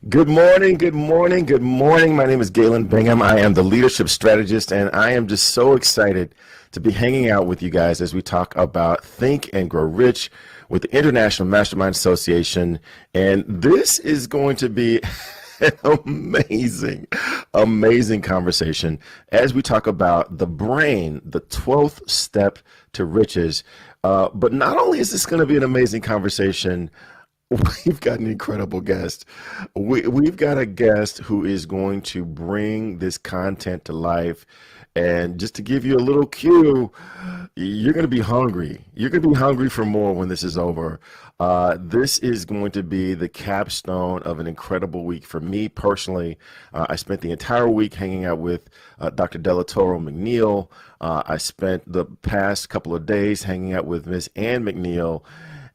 Good morning, good morning, good morning. My name is Galen Bingham. I am the leadership strategist, and I am just so excited to be hanging out with you guys as we talk about Think and Grow Rich with the International Mastermind Association. And this is going to be an amazing conversation as we talk about the brain, the 12th step to riches. But not only is this going to be an amazing conversation, we've got an incredible guest. We've got a guest who is going to bring this content to life. And just to give you a little cue, you're going to be hungry. You're going to be hungry for more when this is over. This is going to be the capstone of an incredible week for me personally. I spent the entire week hanging out with Dr. Delatoro McNeil. I spent the past couple of days hanging out with Miss Ann McNeil.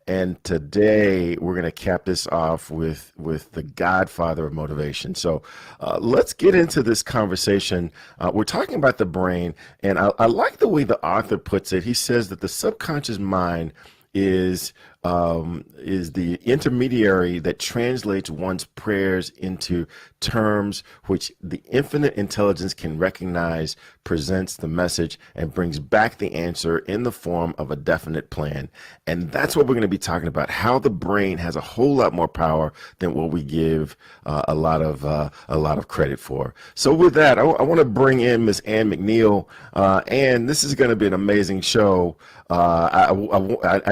And today we're going to cap this off with the godfather of motivation. So let's get into this conversation. We're talking about the brain, and I like the way the author puts it. He says that the subconscious mind is the intermediary that translates one's prayers into terms which the infinite intelligence can recognize, presents the message, and brings back the answer in the form of a definite plan. And that's what we're going to be talking about, how the brain has a whole lot more power than what we give a lot of credit for. So with that, I want to bring in Miss Ann McNeil, and this is going to be an amazing show. I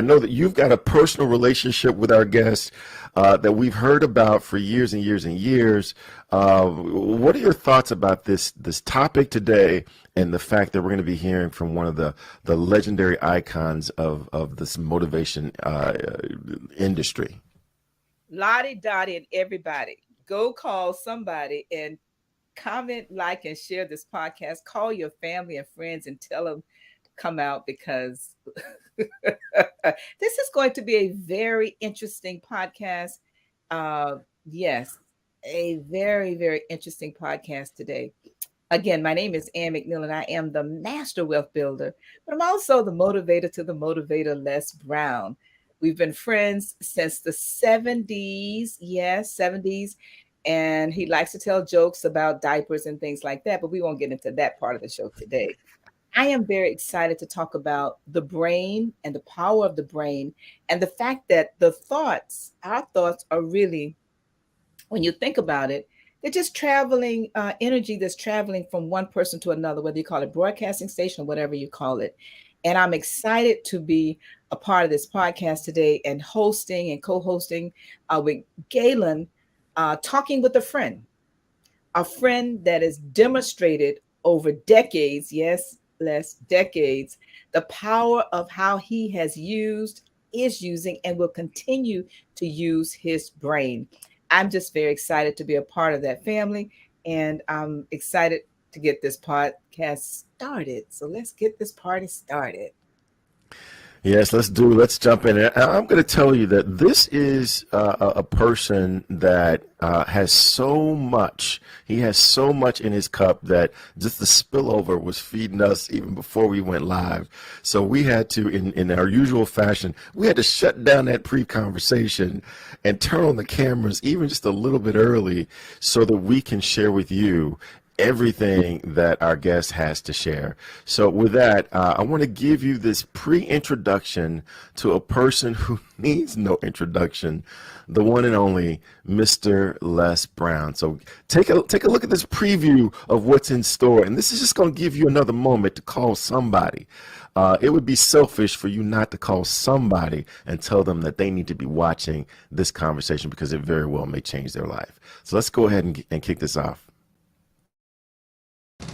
know that you've got a personal relationship with our guest that we've heard about for years and years and years. What are your thoughts about this topic today and the fact that we're going to be hearing from one of the legendary icons of this motivation industry? Lottie Dottie and everybody, go call somebody and comment, like, and share this podcast. Call your family and friends and tell them come out, because this is going to be a very interesting podcast. Yes, a very, very interesting podcast today. Again, my name is Ann McNeil, and I am the master wealth builder, but I'm also the motivator to the motivator, Les Brown. We've been friends since the 70s. Yes, 70s. And he likes to tell jokes about diapers and things like that, but we won't get into that part of the show today. I am very excited to talk about the brain and the power of the brain, and the fact that our thoughts are really, when you think about it, they're just traveling energy that's traveling from one person to another, whether you call it broadcasting station or whatever you call it. And I'm excited to be a part of this podcast today and hosting and co-hosting with Galen, talking with a friend that has demonstrated over decades, yes, less decades, the power of how he has used, is using, and will continue to use his brain. I'm just very excited to be a part of that family, and I'm excited to get this podcast started. So let's get this party started. Yes, let's jump in. And I'm going to tell you that this is a person that has so much. He has so much in his cup that just the spillover was feeding us even before we went live. So we had to, in our usual fashion, we had to shut down that pre-conversation and turn on the cameras even just a little bit early so that we can share with you everything that our guest has to share. So with that, I want to give you this pre-introduction to a person who needs no introduction, the one and only Mr. Les Brown. So take a look at this preview of what's in store, and this is just going to give you another moment to call somebody. It would be selfish for you not to call somebody and tell them that they need to be watching this conversation, because it very well may change their life. So let's go ahead and kick this off.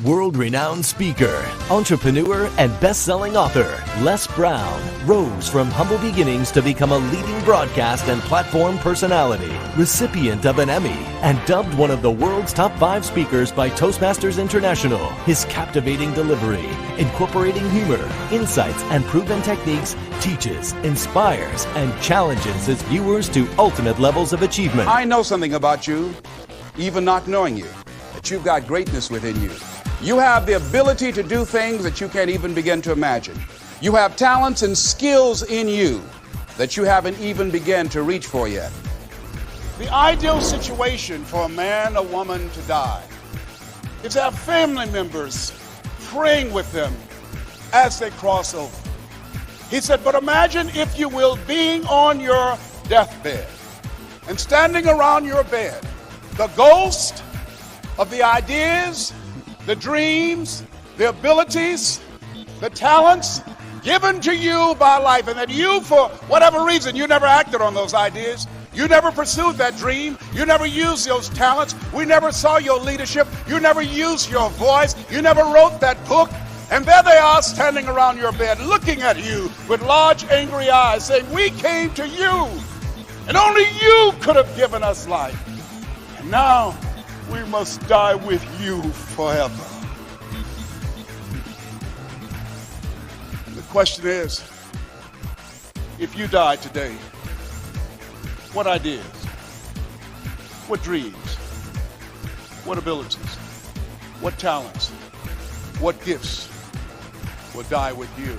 World-renowned speaker, entrepreneur, and best-selling author, Les Brown rose from humble beginnings to become a leading broadcast and platform personality, recipient of an Emmy, and dubbed one of the world's top 5 speakers by Toastmasters International. His captivating delivery, incorporating humor, insights, and proven techniques, teaches, inspires, and challenges his viewers to ultimate levels of achievement. I know something about you, even not knowing you, that you've got greatness within you. You have the ability to do things that you can't even begin to imagine. You have talents and skills in you that you haven't even begun to reach for yet. The ideal situation for a man or woman to die is to have family members praying with them as they cross over. He said, but imagine, if you will, being on your deathbed and standing around your bed, the ghost of the ideas, the dreams, the abilities, the talents given to you by life, and that you, for whatever reason, you never acted on those ideas. You never pursued that dream. You never used those talents. We never saw your leadership. You never used your voice. You never wrote that book. And there they are standing around your bed looking at you with large angry eyes saying, we came to you and only you could have given us life. And now we must die with you forever. The question is, if you died today, what ideas, what dreams, what abilities, what talents, what gifts will die with you?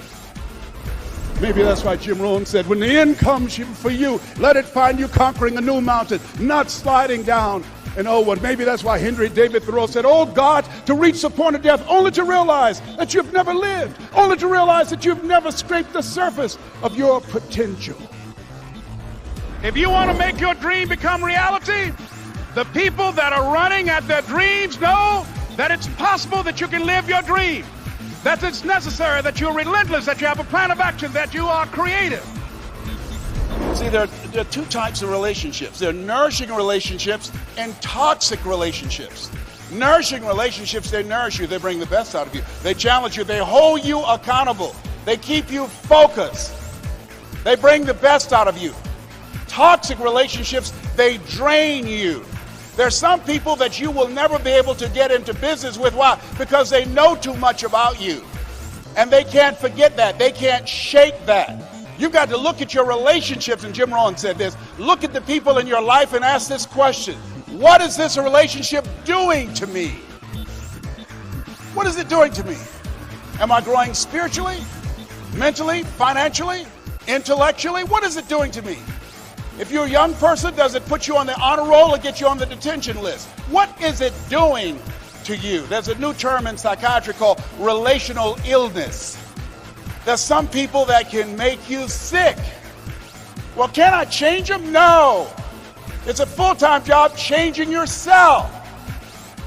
Maybe that's why Jim Rohn said, when the end comes for you, let it find you conquering a new mountain, not sliding down an old one. Maybe that's why Henry David Thoreau said, oh God, to reach the point of death only to realize that you've never lived, only to realize that you've never scraped the surface of your potential. If you want to make your dream become reality, the people that are running at their dreams know that it's possible that you can live your dream, that it's necessary, that you're relentless, that you have a plan of action, that you are creative. See, there are two types of relationships. There are nourishing relationships and toxic relationships. Nourishing relationships, they nourish you, they bring the best out of you. They challenge you, they hold you accountable. They keep you focused. They bring the best out of you. Toxic relationships, they drain you. There's some people that you will never be able to get into business with. Why? Because they know too much about you. And they can't forget that. They can't shake that. You've got to look at your relationships, and Jim Rohn said this. Look at the people in your life and ask this question. What is this relationship doing to me? What is it doing to me? Am I growing spiritually, mentally, financially, intellectually? What is it doing to me? If you're a young person, does it put you on the honor roll or get you on the detention list? What is it doing to you? There's a new term in psychiatry called relational illness. There's some people that can make you sick. Well, can I change them? No. It's a full-time job changing yourself.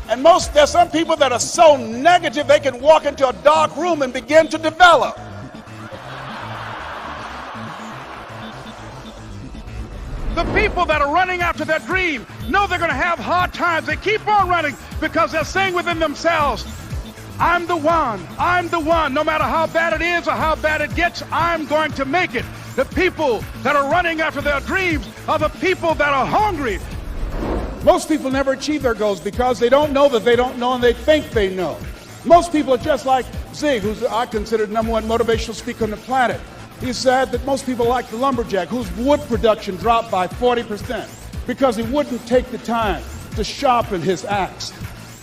And there's some people that are so negative they can walk into a dark room and begin to develop. The people that are running after their dream know they're going to have hard times. They keep on running because they're saying within themselves, I'm the one, no matter how bad it is or how bad it gets, I'm going to make it. The people that are running after their dreams are the people that are hungry. Most people never achieve their goals because they don't know that they don't know and they think they know. Most people are just like Zig, who's I consider the #1 motivational speaker on the planet. He said that most people like the lumberjack whose wood production dropped by 40% because he wouldn't take the time to sharpen his axe.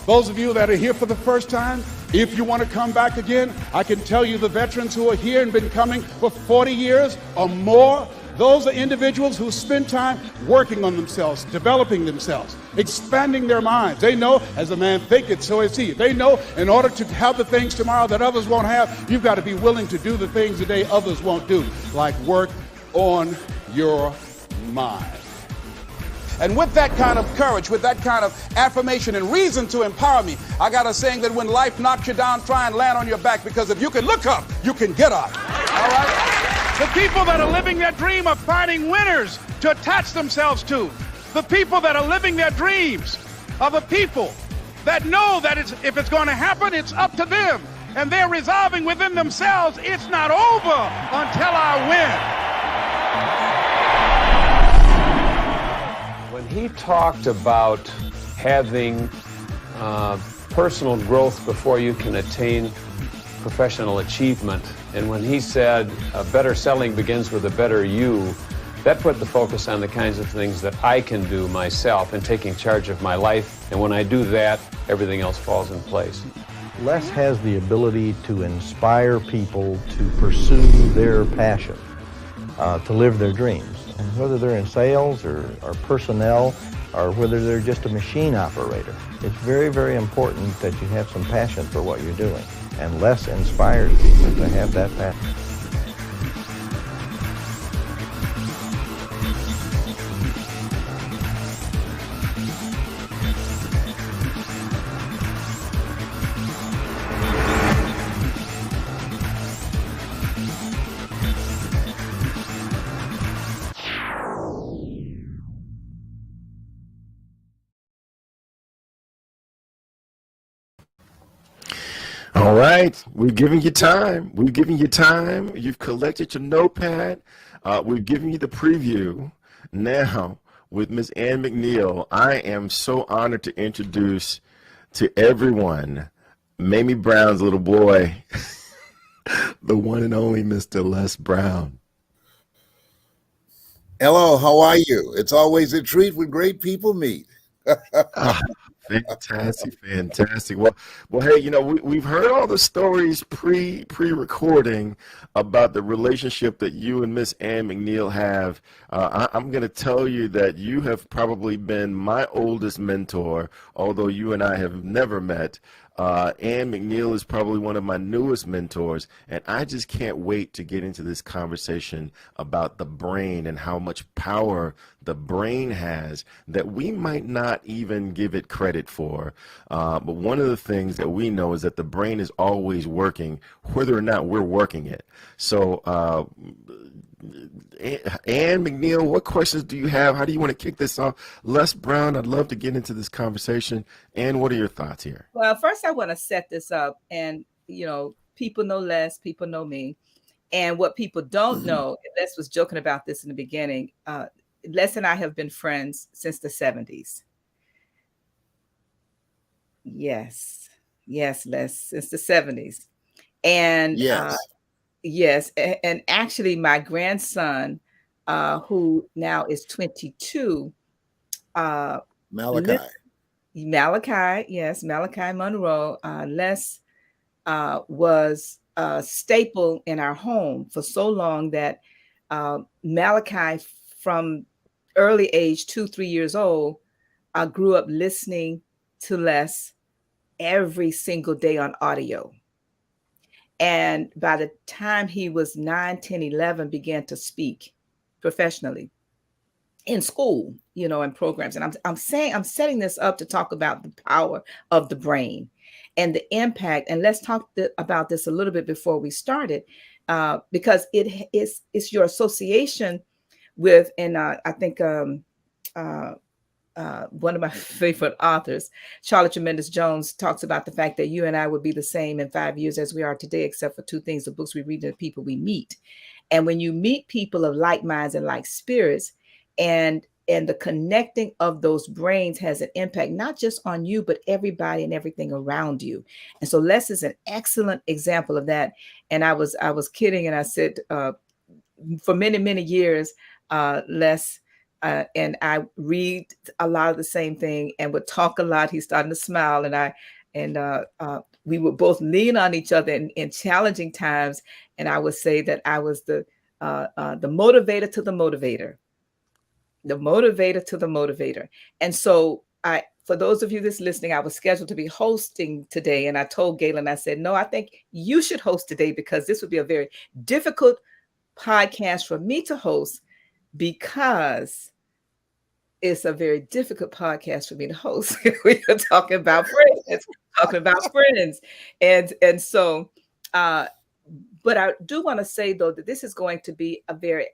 Those of you that are here for the first time, if you want to come back again, I can tell you the veterans who are here and been coming for 40 years or more, those are individuals who spend time working on themselves, developing themselves, expanding their minds. They know, as a man thinketh, so is he. They know in order to have the things tomorrow that others won't have, you've got to be willing to do the things today others won't do, like work on your mind. And with that kind of courage, with that kind of affirmation and reason to empower me, I got a saying that when life knocks you down, try and land on your back, because if you can look up, you can get up. All right? The people that are living their dream are finding winners to attach themselves to. The people that are living their dreams are the people that know that if it's going to happen, it's up to them. And they're resolving within themselves, it's not over until I win. When he talked about having personal growth before you can attain professional achievement, and when he said better selling begins with a better you, that put the focus on the kinds of things that I can do myself in taking charge of my life. And when I do that, everything else falls in place. Les has the ability to inspire people to pursue their passion, to live their dreams. And whether they're in sales or personnel, or whether they're just a machine operator, it's very, very important that you have some passion for what you're doing. And Les inspires people to have that passion. All right, we've given you time. We've given you time. You've collected your notepad. We've given you the preview. Now, with Ms. Ann McNeil, I am so honored to introduce to everyone Mamie Brown's little boy, the one and only Mr. Les Brown. Hello, how are you? It's always a treat when great people meet. Ah, fantastic, fantastic. Well, hey, we've heard all the stories pre-recording about the relationship that you and Miss Ann McNeil have. I'm going to tell you that you have probably been my oldest mentor, although you and I have never met. Ann McNeil is probably one of my newest mentors, and I just can't wait to get into this conversation about the brain and how much power the brain has that we might not even give it credit for. But one of the things that we know is that the brain is always working, whether or not we're working it. So, Ann McNeil, what questions do you have? How do you want to kick this off? Les Brown, I'd love to get into this conversation. Ann, what are your thoughts here? Well, first I want to set this up, and people know Les, people know me, and what people don't know, Les was joking about this in the beginning. Les and I have been friends since the 70s. Yes, Les, since the 70s, and Yes, yes, and actually, my grandson, who now is 22, Malachi. Malachi, yes, Malachi Monroe, Les was a staple in our home for so long that Malachi, from early age, 2, 3 years old, grew up listening to Les every single day on audio. And by the time he was 9, 10, 11, began to speak professionally in school, and programs. And I'm setting this up to talk about the power of the brain and the impact. And let's talk about this a little bit before we started, because it's your association with, and I think one of my favorite authors, Charlotte Tremendous Jones, talks about the fact that you and I would be the same in 5 years as we are today, except for two things: the books we read and the people we meet. And when you meet people of like minds and like spirits, and the connecting of those brains has an impact, not just on you, but everybody and everything around you. And so Les is an excellent example of that. And I was kidding, and I said, for many, many years, Les and I read a lot of the same thing and would talk a lot. He's starting to smile, and we would both lean on each other in challenging times. And I would say that I was the motivator to the motivator, the motivator to the motivator. And so for those of you that's listening, I was scheduled to be hosting today. And I told Galen, I said, no, I think you should host today, because this would be a very difficult podcast for me to host, because it's a very difficult podcast for me to host. We are talking about friends, and so, but I do want to say, though, that this is going to be a very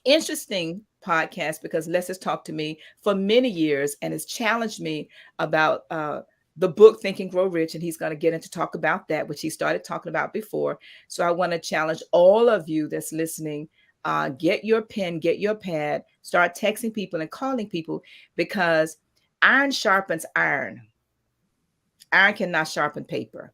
interesting podcast, because Les has talked to me for many years and has challenged me about the book Think and Grow Rich, and he's going to get into talk about that, which he started talking about before. So I want to challenge all of you that's listening. Get your pen, get your pad, start texting people and calling people, because iron sharpens iron. Iron cannot sharpen paper.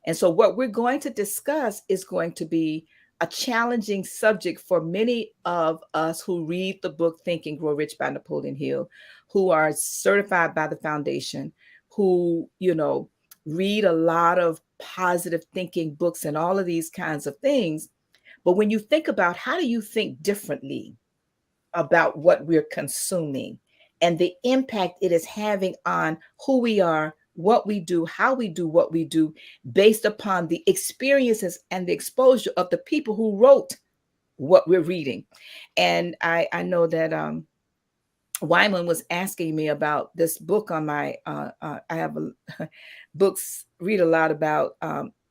And so what we're going to discuss is going to be a challenging subject for many of us who read the book Think and Grow Rich by Napoleon Hill, who are certified by the foundation, who, read a lot of positive thinking books and all of these kinds of things. But when you think about how do you think differently about what we're consuming and the impact it is having on who we are, what we do, how we do what we do, based upon the experiences and the exposure of the people who wrote what we're reading. And I know that Wyman was asking me about this book on my I have books, read a lot about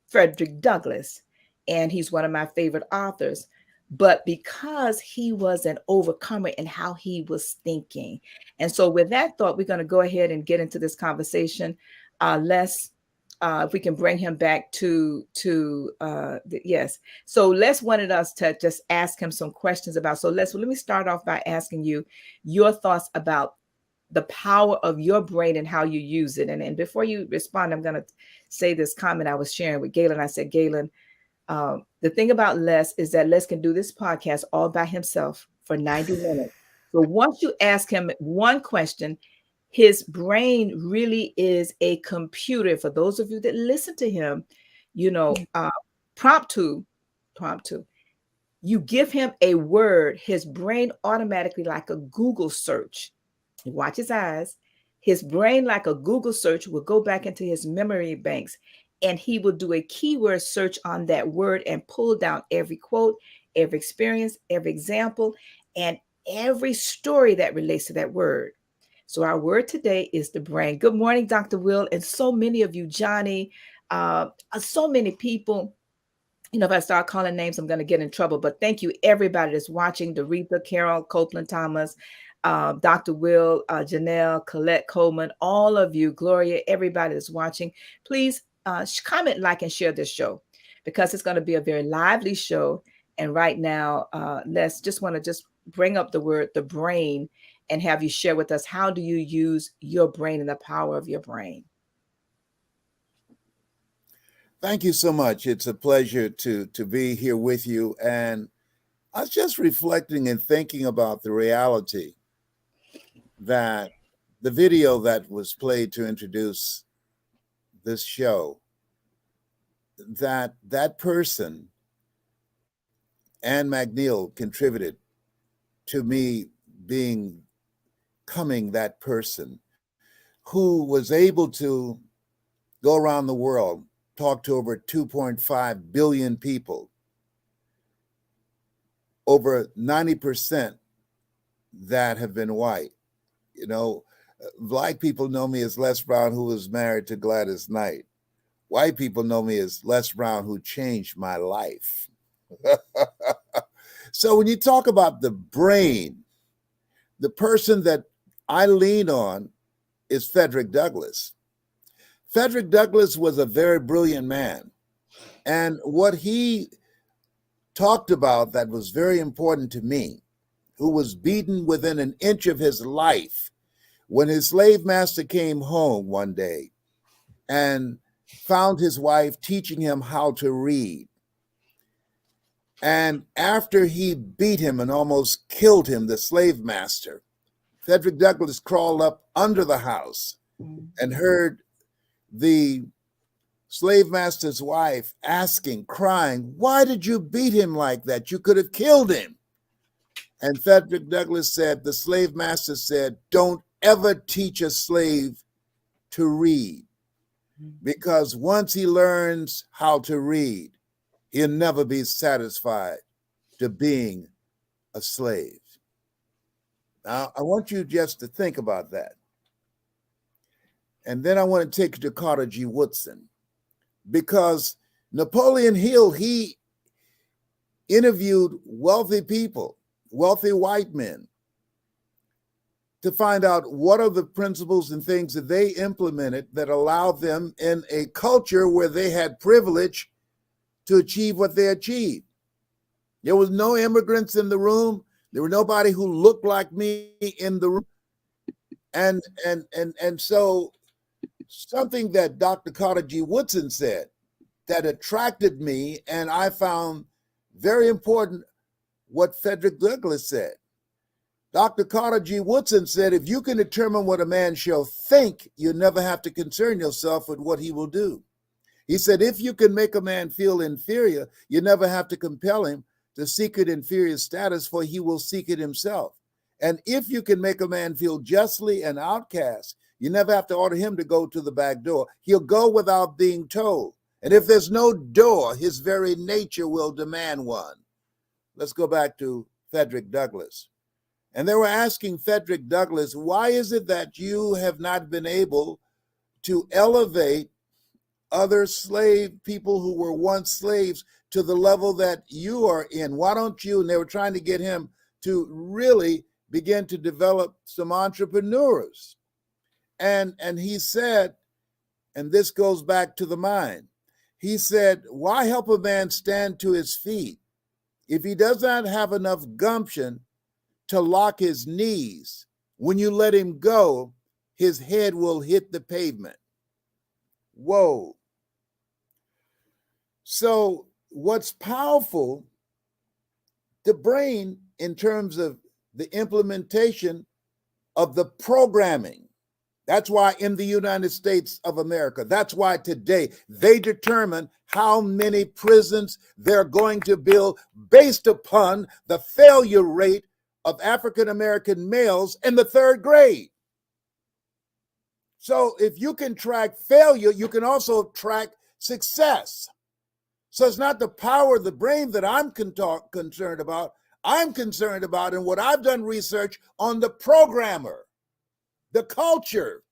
Frederick Douglass, and he's one of my favorite authors. But because he was an overcomer in how he was thinking. And so with that thought, we're going to go ahead and get into this conversation. Les, if we can bring him back yes. So Les wanted us to just ask him some questions about. So let me start off by asking you your thoughts about the power of your brain and how you use it. And before you respond, I'm going to say this comment I was sharing with Galen. I said, Galen, the thing about Les is that Les can do this podcast all by himself for 90 minutes. So once you ask him one question, his brain really is a computer. For those of you that listen to him, prompt to, you give him a word, his brain automatically, like a Google search, watch his eyes, his brain, like a Google search, will go back into his memory banks, and he will do a keyword search on that word and pull down every quote, every experience, every example, and every story that relates to that word. So our word today is the brain. Good morning, Dr. Will, and so many of you, Johnny, so many people. If I start calling names, I'm going to get in trouble. But thank you, everybody that's watching. Doretha, Carol, Copeland, Thomas, Dr. Will, Janelle, Colette Coleman, all of you, Gloria, everybody that's watching. Please comment, like, and share this show, because it's going to be a very lively show. And right now, let's just bring up the word, the brain, and have you share with us, how do you use your brain and the power of your brain? Thank you so much. It's a pleasure to be here with you. And I was just reflecting and thinking about the reality that the video that was played to introduce this show, that person, Anne McNeil, contributed to me becoming that person who was able to go around the world, talk to over 2.5 billion people, over 90% that have been white. Black people know me as Les Brown, who was married to Gladys Knight. White people know me as Les Brown, who changed my life. So when you talk about the brain, the person that I lean on is Frederick Douglass. Frederick Douglass was a very brilliant man. And what he talked about that was very important to me, who was beaten within an inch of his life when his slave master came home one day and found his wife teaching him how to read. And after he beat him and almost killed him, the slave master, Frederick Douglass crawled up under the house and heard the slave master's wife asking, crying, "Why did you beat him like that? You could have killed him." And Frederick Douglass said, the slave master said, "Don't ever teach a slave to read, because once he learns how to read, he'll never be satisfied to being a slave." Now, I want you just to think about that. And then I want to take you to Carter G. Woodson, because Napoleon Hill, he interviewed wealthy people, wealthy white men, to find out what are the principles and things that they implemented that allowed them in a culture where they had privilege to achieve what they achieved. There was no immigrants in the room. There were nobody who looked like me in the room. And so something that Dr. Carter G. Woodson said that attracted me, and I found very important, what Frederick Douglass said. Dr. Carter G. Woodson said, if you can determine what a man shall think, you never have to concern yourself with what he will do. He said, if you can make a man feel inferior, you never have to compel him the secret inferior status, for he will seek it himself. And if you can make a man feel justly an outcast, you never have to order him to go to the back door. He'll go without being told. And if there's no door, his very nature will demand one. Let's go back to Frederick Douglass. And they were asking Frederick Douglass, why is it that you have not been able to elevate other slave people who were once slaves to the level that you are in? Why don't you? And they were trying to get him to really begin to develop some entrepreneurs. And he said, and this goes back to the mind, he said, why help a man stand to his feet if he does not have enough gumption to lock his knees? When you let him go, his head will hit the pavement. Whoa. So what's powerful, the brain, in terms of the implementation of the programming. That's why in the United States of America, that's why today they determine how many prisons they're going to build based upon the failure rate of African-American males in the third grade. So if you can track failure, you can also track success. So it's not the power of the brain that I'm concerned about. I'm concerned about, and what I've done research on, the programmer, the culture.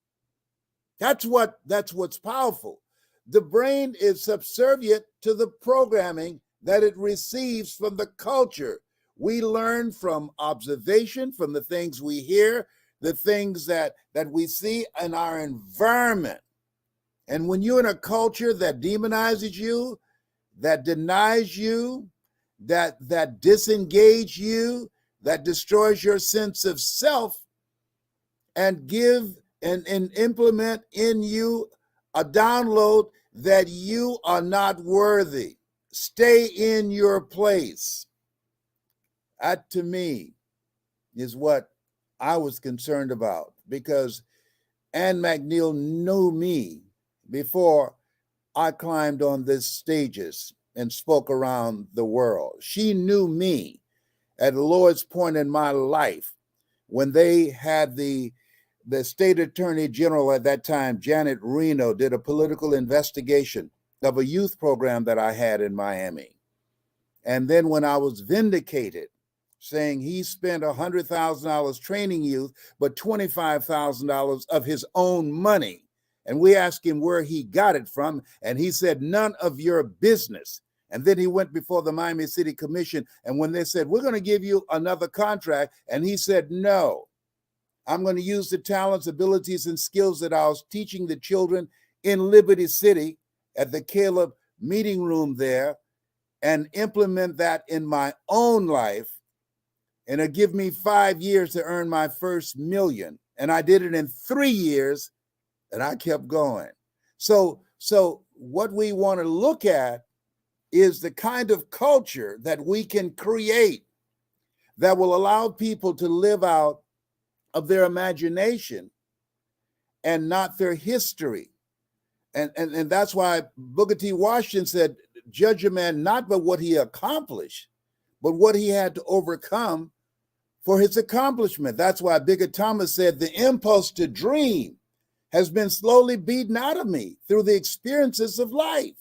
That's what's powerful. The brain is subservient to the programming that it receives from the culture. We learn from observation, from the things we hear, the things that we see in our environment. And when you're in a culture that demonizes you, that denies you, that disengages you, that destroys your sense of self, and give and implement in you a download that you are not worthy. Stay in your place. That, to me, is what I was concerned about, because Ann McNeil knew me before I climbed on these stages and spoke around the world. She knew me at the lowest point in my life when they had the state attorney general at that time, Janet Reno, did a political investigation of a youth program that I had in Miami. And then when I was vindicated, saying he spent $100,000 training youth, but $25,000 of his own money. And we asked him where he got it from, and he said, none of your business. And then he went before the Miami City Commission, and when they said, we're going to give you another contract, and he said, no, I'm going to use the talents, abilities, and skills that I was teaching the children in Liberty City at the Caleb meeting room there, and implement that in my own life. And it'll give me 5 years to earn my first million. And I did it in 3 years, and I kept going. So what we want to look at is the kind of culture that we can create that will allow people to live out of their imagination and not their history. And that's why Booker T. Washington said, judge a man not by what he accomplished, but what he had to overcome for his accomplishment. That's why Bigger Thomas said, the impulse to dream has been slowly beaten out of me through the experiences of life.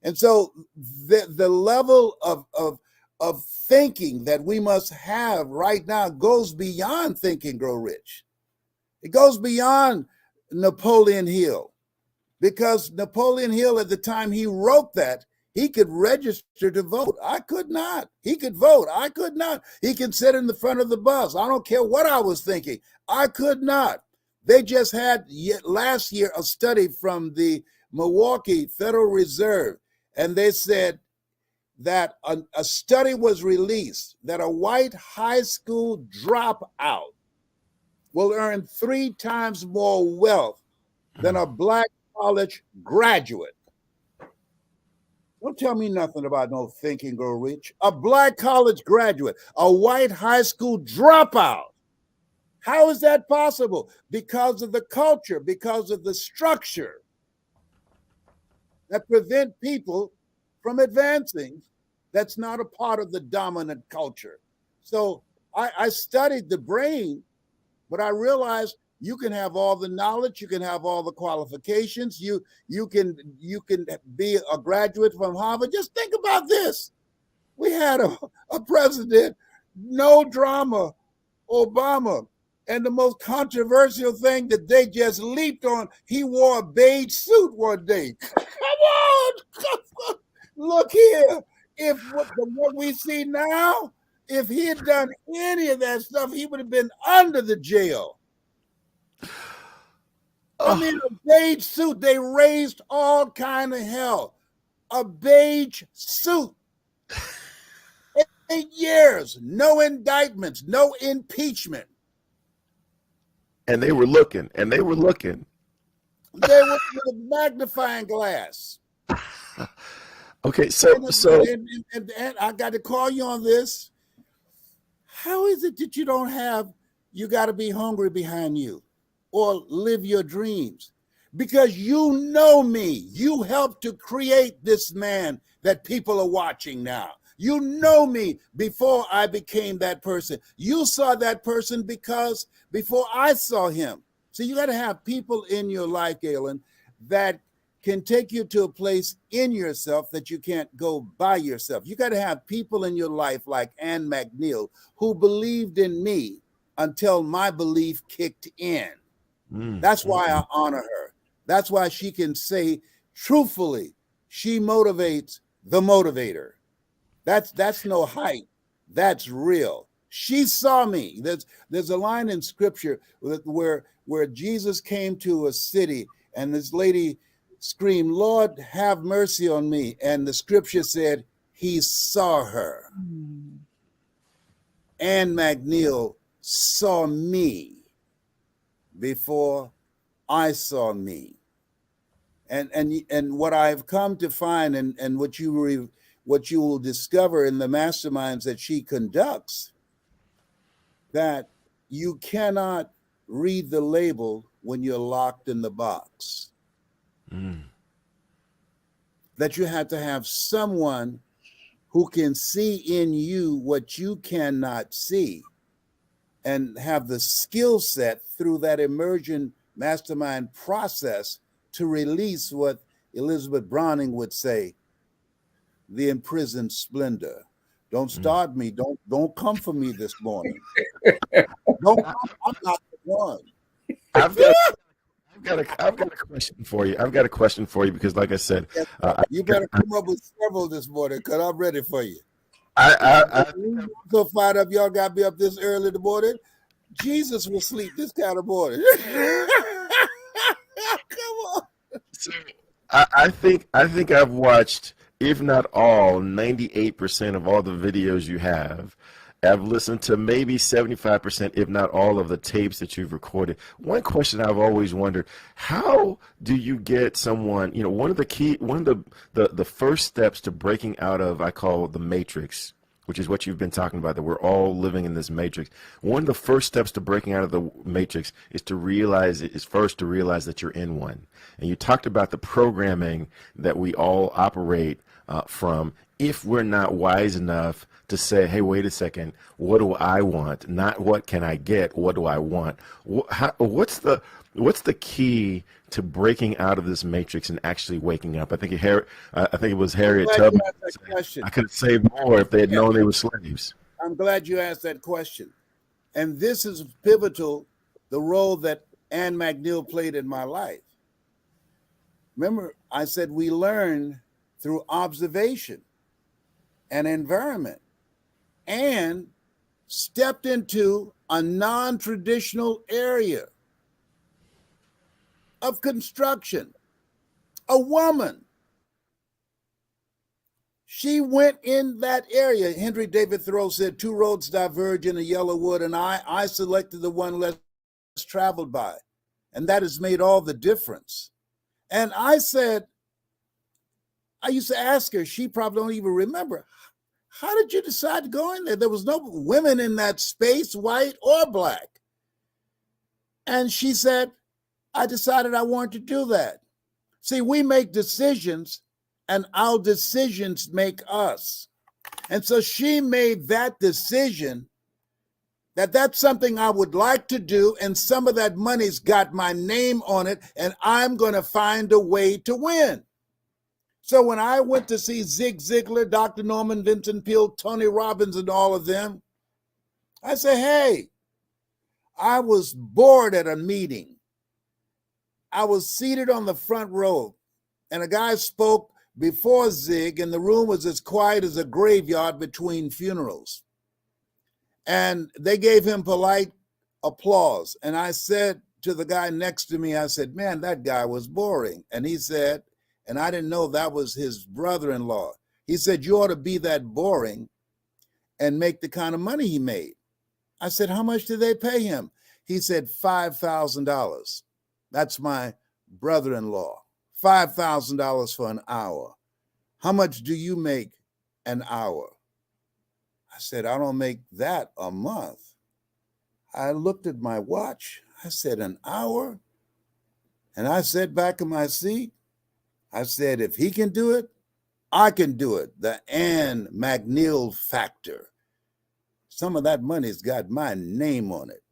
And so the level of thinking that we must have right now goes beyond Think and Grow Rich. It goes beyond Napoleon Hill, because Napoleon Hill, at the time he wrote that, he could register to vote. I could not. He could vote. I could not. He could sit in the front of the bus. I don't care what I was thinking. I could not. They just had last year a study from the Milwaukee Federal Reserve, and they said that a study was released that a white high school dropout will earn 3 times more wealth than a black college graduate. Don't tell me nothing about no Think and Grow Rich. A black college graduate, a white high school dropout. How is that possible? Because of the culture, because of the structure that prevent people from advancing That's not a part of the dominant culture. So I studied the brain, but I realized you can have all the knowledge, you can have all the qualifications, you can be a graduate from Harvard. Just think about this. We had a president, no drama, Obama. And the most controversial thing that they just leaped on, he wore a beige suit one day. Come on, look here. If what we see now, if he had done any of that stuff, he would have been under the jail. I mean, a beige suit, they raised all kind of hell. A beige suit. 8 years, no indictments, no impeachment. And they were looking, and they were looking. They were with a magnifying glass. Okay, so And I got to call you on this. How is it that you don't have, you got to be hungry behind you or live your dreams? Because you know me. You helped to create this man that people are watching now. You know me before I became that person. You saw that person because before I saw him. So you got to have people in your life, Galen, that can take you to a place in yourself that you can't go by yourself. You got to have people in your life like Ann McNeil who believed in me until my belief kicked in. That's why I honor her. That's why she can say truthfully, she motivates the motivator. That's no hype. That's real. She saw me. There's a line in scripture where Jesus came to a city and this lady screamed, "Lord, have mercy on me." And the scripture said he saw her. Ann McNeil saw me before I saw me. And what I've come to find and what you will discover in the masterminds that she conducts, that you cannot read the label when you're locked in the box. That you have to have someone who can see in you what you cannot see and have the skill set through that emergent mastermind process to release what Elizabeth Browning would say, the imprisoned splendor. Don't start me. Don't come for me this morning. Don't come. I'm not the one. I've got a question for you. I've got a question for you because, like I said, you better come up with several this morning because I'm ready for you. I'm so fired up. Y'all got me up this early in the morning. Jesus will sleep this kind of morning. Come on. So, I think I've watched, if not all, 98% of all the videos you have. I've listened to maybe 75%, if not all, of the tapes that you've recorded. One question I've always wondered, how do you get someone, one of the first steps to breaking out of, I call the matrix, which is what you've been talking about, that we're all living in this matrix. One of the first steps to breaking out of the matrix is first to realize that you're in one. And you talked about the programming that we all operate from, if we're not wise enough to say, hey, wait a second, what do I want? Not what can I get, what do I want? What's the key to breaking out of this matrix and actually waking up? I think it was Harriet Tubman. I could have saved more if they had known they were slaves. I'm glad you asked that question. And this is pivotal, the role that Ann McNeil played in my life. Remember, I said we learn through observation and environment, and stepped into a non-traditional area of construction. A woman. She went in that area. Henry David Thoreau said, 2 roads diverge in a yellow wood, and I selected the one less traveled by. And that has made all the difference. And I used to ask her, she probably don't even remember, how did you decide to go in there? There was no women in that space, white or black. And she said, I decided I wanted to do that. See, we make decisions and our decisions make us. And so she made that decision that that's something I would like to do, and some of that money's got my name on it, and I'm going to find a way to win. So when I went to see Zig Ziglar, Dr. Norman Vincent Peale, Tony Robbins, and all of them, I said, hey, I was bored at a meeting. I was seated on the front row, and a guy spoke before Zig, and the room was as quiet as a graveyard between funerals. And they gave him polite applause. And I said to the guy next to me, I said, man, that guy was boring. And he said, and I didn't know that was his brother-in-law. He said, you ought to be that boring and make the kind of money he made. I said, how much did they pay him? He said, $5,000. That's my brother-in-law. $5,000 for an hour. How much do you make an hour? I said, I don't make that a month. I looked at my watch. I said, an hour? And I sat back in my seat. I said, if he can do it, I can do it. The Ann McNeil factor. Some of that money's got my name on it.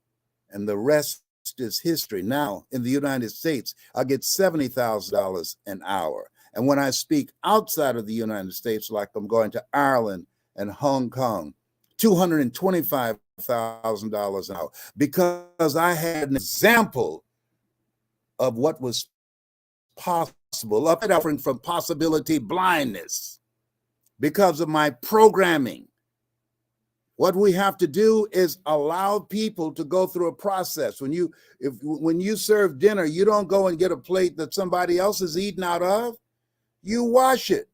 And the rest is history. Now, in the United States, I get $70,000 an hour. And when I speak outside of the United States, like I'm going to Ireland and Hong Kong, $225,000 an hour, because I had an example of what was possible, suffering from possibility blindness because of my programming. What we have to do is allow people to go through a process. When you serve dinner, you don't go and get a plate that somebody else is eating out of. You wash it.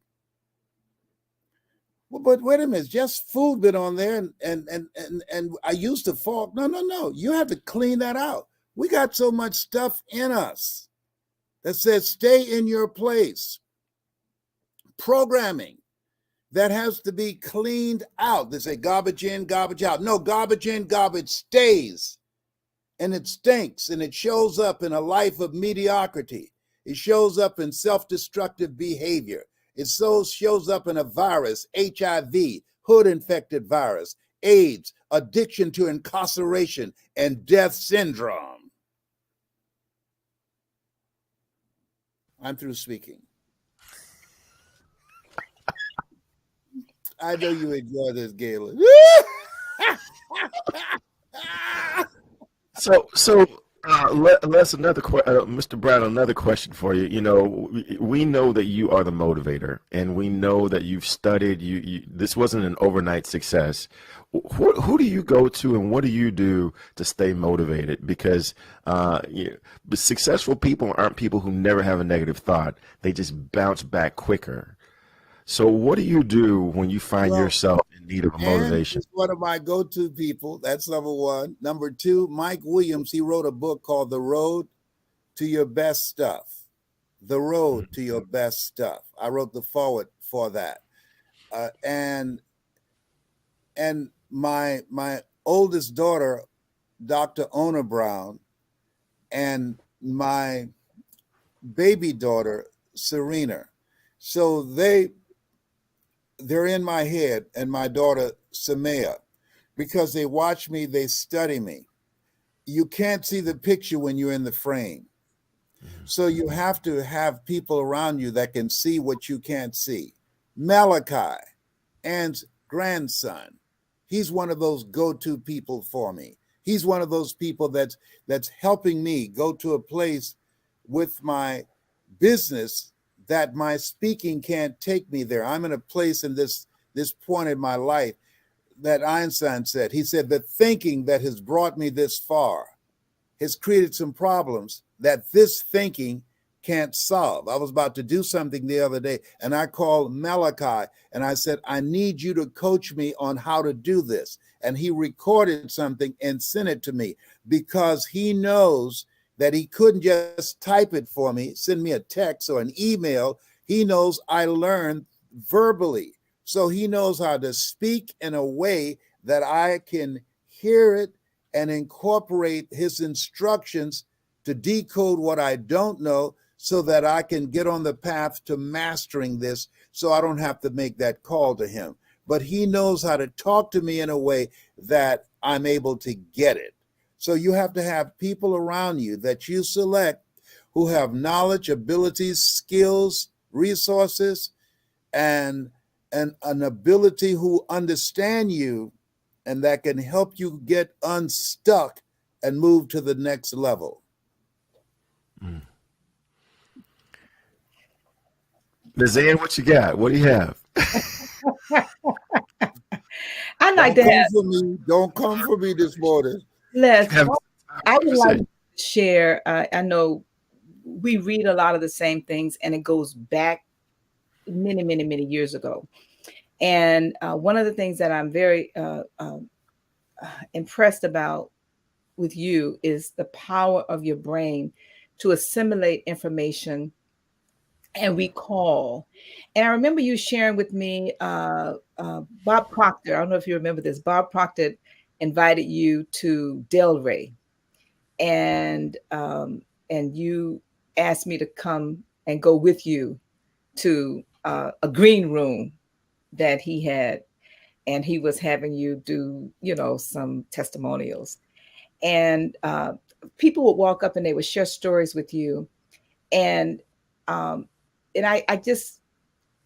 Well, but wait a minute, just food been on there and I used a fork. No. You have to clean that out. We got so much stuff in us that says stay in your place. Programming that has to be cleaned out. They say garbage in, garbage out. No, garbage in, garbage stays. And it stinks, and it shows up in a life of mediocrity. It shows up in self-destructive behavior. It shows up in a virus, HIV, hood-infected virus, AIDS, addiction to incarceration, and death syndrome. I'm through speaking. I know you enjoy this, Galen. So Les, Mr. Brown, another question for you. You know, we know that you are the motivator, and we know that you've studied. This wasn't an overnight success. Who do you go to, and what do you do to stay motivated? Because successful people aren't people who never have a negative thought. They just bounce back quicker. So what do you do when you find yourself in need of motivation? He's one of my go-to people. That's number one. Number two, Mike Williams, he wrote a book called The Road to Your Best Stuff. The Road to Your Best Stuff. I wrote the foreword for that. And my oldest daughter, Dr. Ona Brown, and my baby daughter, Serena. So they're in my head, and my daughter, Samaya, because they watch me, they study me. You can't see the picture when you're in the frame. So you have to have people around you that can see what you can't see. Malachi, Ann's grandson, he's one of those go-to people for me. He's one of those people that's helping me go to a place with my business that my speaking can't take me there. I'm in a place in this point in my life that Einstein said. He said, the thinking that has brought me this far has created some problems that this thinking can't solve. I was about to do something the other day, and I called Malachi, and I said, I need you to coach me on how to do this. And he recorded something and sent it to me because he knows that he couldn't just type it for me, send me a text or an email. He knows I learned verbally. So he knows how to speak in a way that I can hear it and incorporate his instructions to decode what I don't know so that I can get on the path to mastering this so I don't have to make that call to him. but he knows how to talk to me in a way that I'm able to get it. So you have to have people around you that you select who have knowledge, abilities, skills, resources, and an ability who understand you and that can help you get unstuck and move to the next level. Ms. Ann, what you got? What do you have? I'd like Don't to come have for me. Don't come for me this morning. Les. Have I would like conversation. to share. I know we read a lot of the same things, and it goes back many, many, many years ago. And one of the things that I'm very impressed about with you is the power of your brain to assimilate information and recall. And I remember you sharing with me, Bob Proctor. I don't know if you remember this. Bob Proctor invited you to Delray, and you asked me to come and go with you to a green room that he had, and he was having you do, some testimonials, and people would walk up and they would share stories with you, and um, I just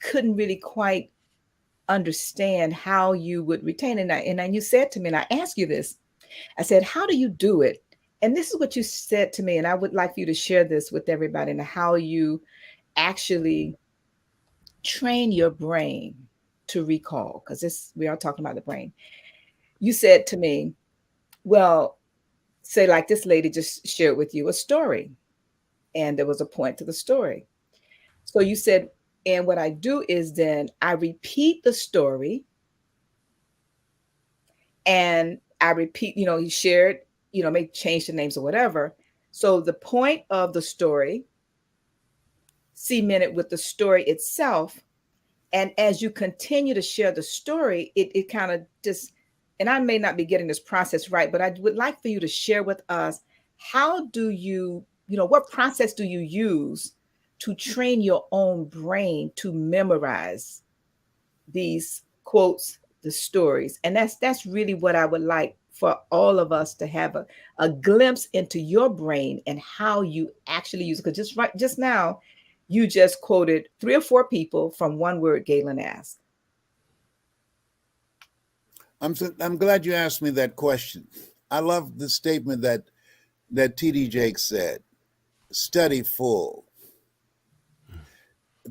couldn't really quite understand how you would retain it. And you said to me, and I asked you this, I said, how do you do it? And this is what you said to me, and I would like for you to share this with everybody, and how you actually train your brain to recall, because this we are talking about the brain. You said to me, well, say like this lady just shared with you a story, and there was a point to the story. So you said, and what I do is then I repeat the story, and I repeat, he shared, may change the names or whatever. So the point of the story cemented with the story itself. And as you continue to share the story, it kind of just, and I may not be getting this process right, but I would like for you to share with us, how do you, what process do you use to train your own brain to memorize these quotes, the stories? And that's really what I would like for all of us to have a glimpse into your brain and how you actually use it. Because just now, you just quoted 3 or 4 people from one word Galen asked. I'm glad you asked me that question. I love the statement that T.D. Jakes said, study full.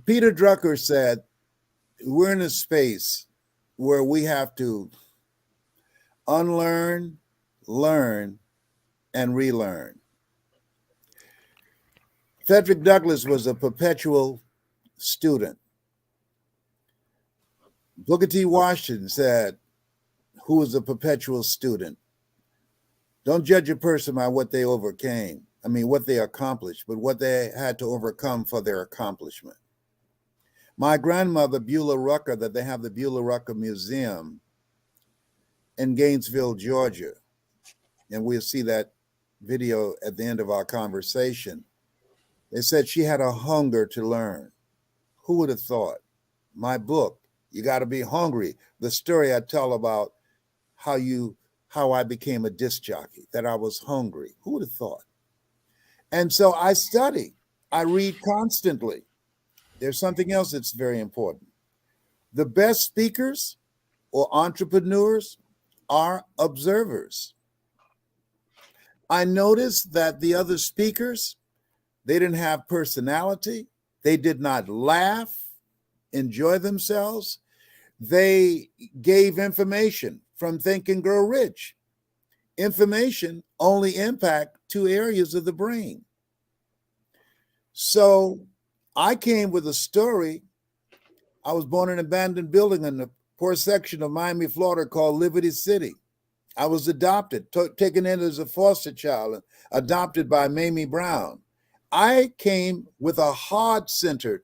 Peter Drucker said, we're in a space where we have to unlearn, learn, and relearn. Frederick Douglass was a perpetual student. Booker T. Washington said, who was a perpetual student, don't judge a person by what they overcame. I mean, what they accomplished, but what they had to overcome for their accomplishment. My grandmother, Beulah Rucker, that they have the Beulah Rucker Museum in Gainesville, Georgia, and we'll see that video at the end of our conversation. They said she had a hunger to learn. Who would have thought? My book, You Got to Be Hungry, the story I tell about how I became a disc jockey, that I was hungry. Who would have thought? And so I study. I read constantly. There's something else that's very important. The best speakers or entrepreneurs are observers. I noticed that the other speakers, they didn't have personality. They did not laugh, enjoy themselves. They gave information from Think and Grow Rich. Information only impact 2 areas of the brain. So I came with a story. I was born in an abandoned building in the poor section of Miami, Florida called Liberty City. I was adopted, taken in as a foster child, adopted by Mamie Brown. I came with a heart-centered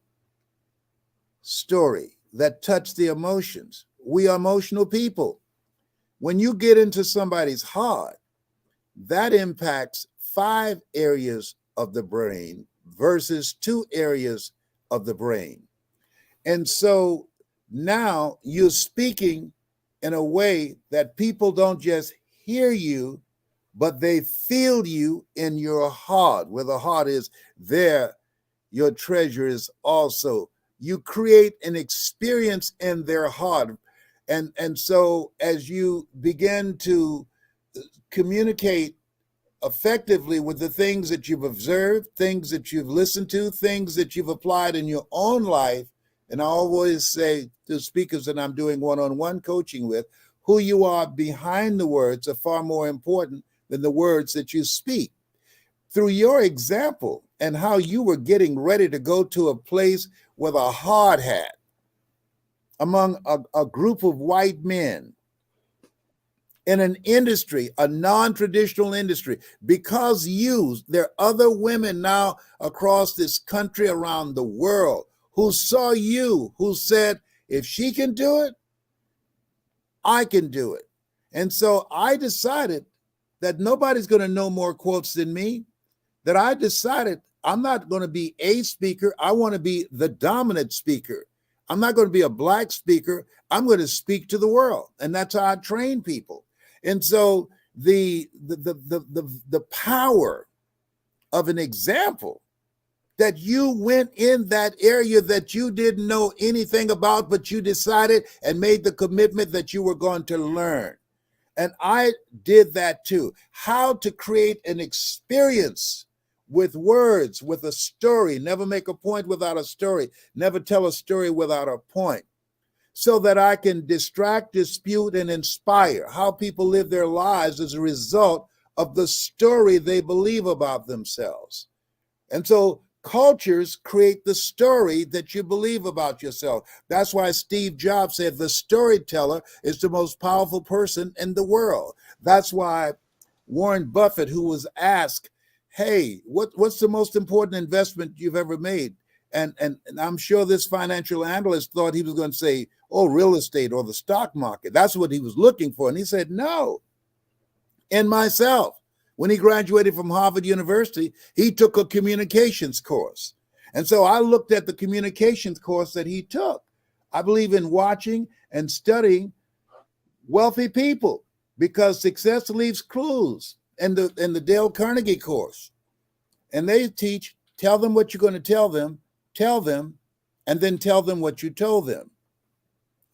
story that touched the emotions. We are emotional people. When you get into somebody's heart, that impacts 5 areas of the brain versus 2 areas of the brain. And so Now you're speaking in a way that people don't just hear you, but they feel you in your heart. Where the heart is, there your treasure is also. You create an experience in their heart. And so as you begin to communicate effectively with the things that you've observed, things that you've listened to, things that you've applied in your own life. And I always say to speakers that I'm doing one-on-one coaching with, who you are behind the words are far more important than the words that you speak. Through your example and how you were getting ready to go to a place with a hard hat among a group of white men, in an industry, a non-traditional industry, because there are other women now across this country, around the world, who saw you, who said, if she can do it, I can do it. And so I decided that nobody's going to know more quotes than me, that I decided I'm not going to be a speaker. I want to be the dominant speaker. I'm not going to be a black speaker. I'm going to speak to the world. And that's how I train people. And so the power of an example, that you went in that area that you didn't know anything about, but you decided and made the commitment that you were going to learn. And I did that too. How to create an experience with words, with a story. Never make a point without a story. Never tell a story without a point. So that I can distract, dispute, and inspire how people live their lives as a result of the story they believe about themselves. And so cultures create the story that you believe about yourself. That's why Steve Jobs said the storyteller is the most powerful person in the world. That's why Warren Buffett, who was asked, hey, what's the most important investment you've ever made? And I'm sure this financial analyst thought he was going to say, oh, real estate or the stock market. That's what he was looking for. And he said, no, in myself. When he graduated from Harvard University, he took a communications course. And so I looked at the communications course that he took. I believe in watching and studying wealthy people, because success leaves clues in the Dale Carnegie course. And they teach, tell them what you're going to tell them, and then tell them what you told them.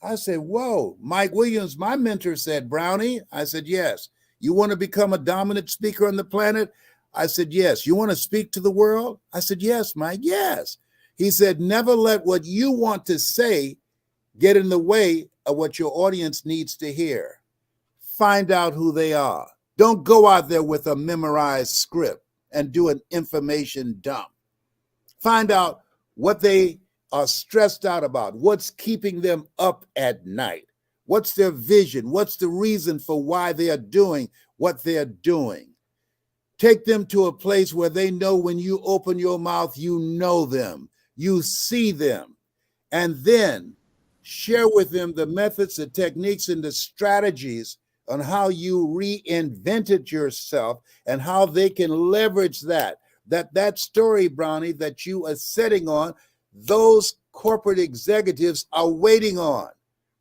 I said, whoa, Mike Williams, my mentor, said, Brownie. I said, yes. You want to become a dominant speaker on the planet? I said, yes. You want to speak to the world? I said, yes, Mike, yes. He said, never let what you want to say get in the way of what your audience needs to hear. Find out who they are. Don't go out there with a memorized script and do an information dump. Find out what they are stressed out about, what's keeping them up at night. What's their vision? What's the reason for why they are doing what they're doing? Take them to a place where they know when you open your mouth, you know them, you see them, and then share with them the methods, the techniques, and the strategies on how you reinvented yourself and how they can leverage that story, Brownie, that you are sitting on, those corporate executives are waiting on.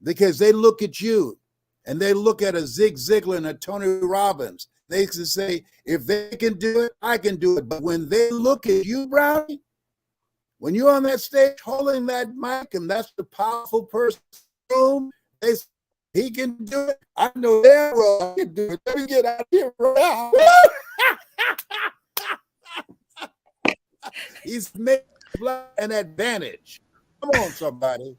Because they look at you and they look at a Zig Ziglar and a Tony Robbins. They can say, if they can do it, I can do it. But when they look at you, Brownie, when you're on that stage holding that mic and that's the powerful person in the room, they say, he can do it. I know damn well I can do it. Let me get out of here right now. He's made an advantage. Come on, somebody.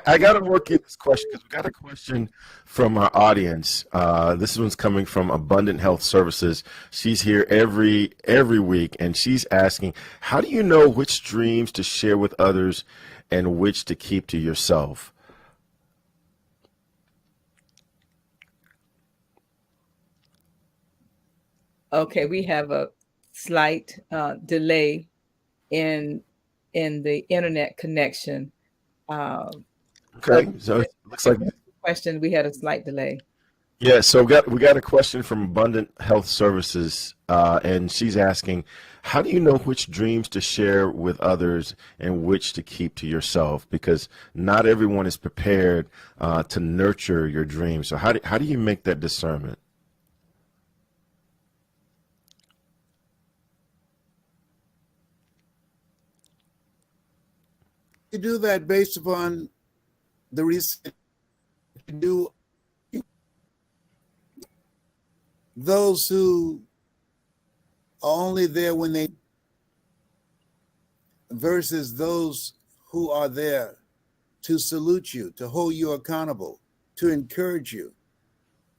I got to work in this question because we got a question from our audience. This one's coming from Abundant Health Services. She's here every week, and she's asking, how do you know which dreams to share with others and which to keep to yourself? Okay, we have a slight delay in the internet connection. Okay, so it looks like question, we had a slight delay. Yeah, so we got a question from Abundant Health Services, and she's asking, how do you know which dreams to share with others and which to keep to yourself? Because not everyone is prepared to nurture your dreams. So how do you make that discernment? You do that based upon the research you do. Those who are only there when they versus those who are there to salute you, to hold you accountable, to encourage you.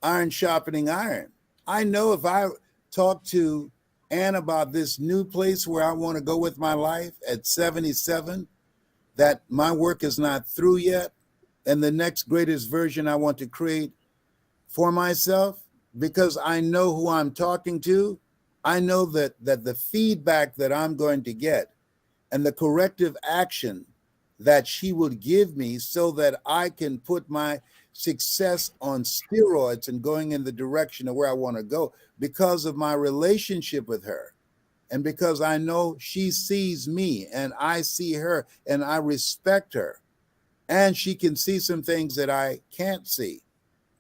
Iron sharpening iron. I know if I talk to Ann about this new place where I want to go with my life at 77, that my work is not through yet, and the next greatest version I want to create for myself, because I know who I'm talking to. I know that the feedback that I'm going to get and the corrective action that she would give me so that I can put my success on steroids and going in the direction of where I want to go because of my relationship with her. And because I know she sees me and I see her and I respect her, and she can see some things that I can't see.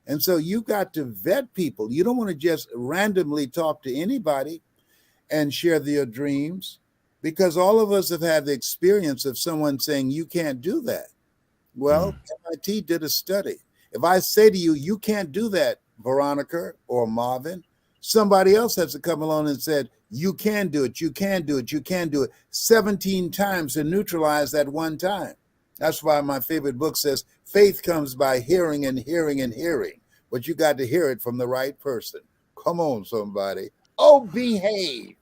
And so you got to vet people. You don't want to just randomly talk to anybody and share their dreams, because all of us have had the experience of someone saying, you can't do that. Well, MIT did a study. If I say to you, you can't do that, Veronica or Marvin, somebody else has to come along and said, you can do it, you can do it, you can do it 17 times to neutralize that one time. That's why my favorite book says, faith comes by hearing and hearing and hearing, but you got to hear it from the right person. Come on, somebody. Oh, behave.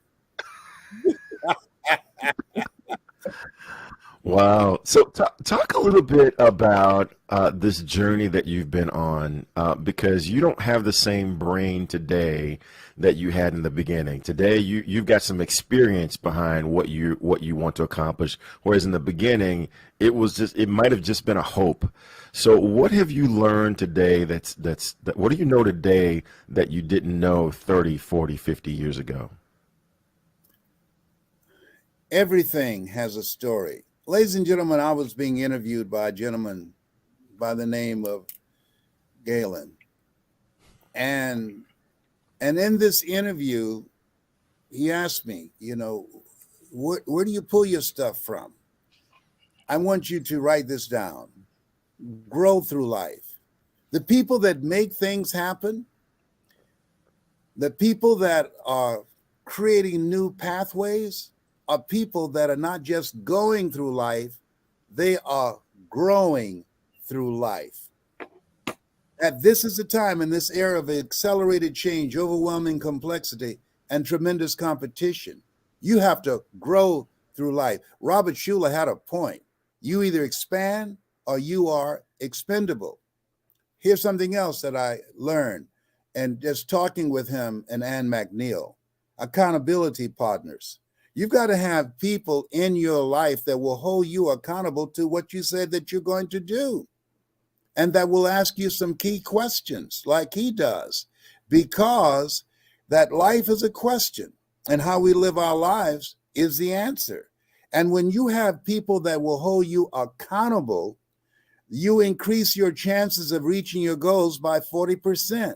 Wow. So talk a little bit about this journey that you've been on, because you don't have the same brain today that you had in the beginning. Today, you've got some experience behind what you want to accomplish, whereas in the beginning, it might have just been a hope. So what have you learned today what do you know today that you didn't know 30, 40, 50 years ago? Everything has a story. Ladies and gentlemen, I was being interviewed by a gentleman by the name of Galen. And in this interview, he asked me, where do you pull your stuff from? I want you to write this down. Grow through life. The people that make things happen, the people that are creating new pathways, are people that are not just going through life, they are growing through life. That this is the time in this era of accelerated change, overwhelming complexity, and tremendous competition. You have to grow through life. Robert Schuller had a point. You either expand or you are expendable. Here's something else that I learned, and just talking with him and Ann McNeil, accountability partners. You've got to have people in your life that will hold you accountable to what you said that you're going to do, and that will ask you some key questions like he does, because that life is a question and how we live our lives is the answer. And when you have people that will hold you accountable, you increase your chances of reaching your goals by 40%.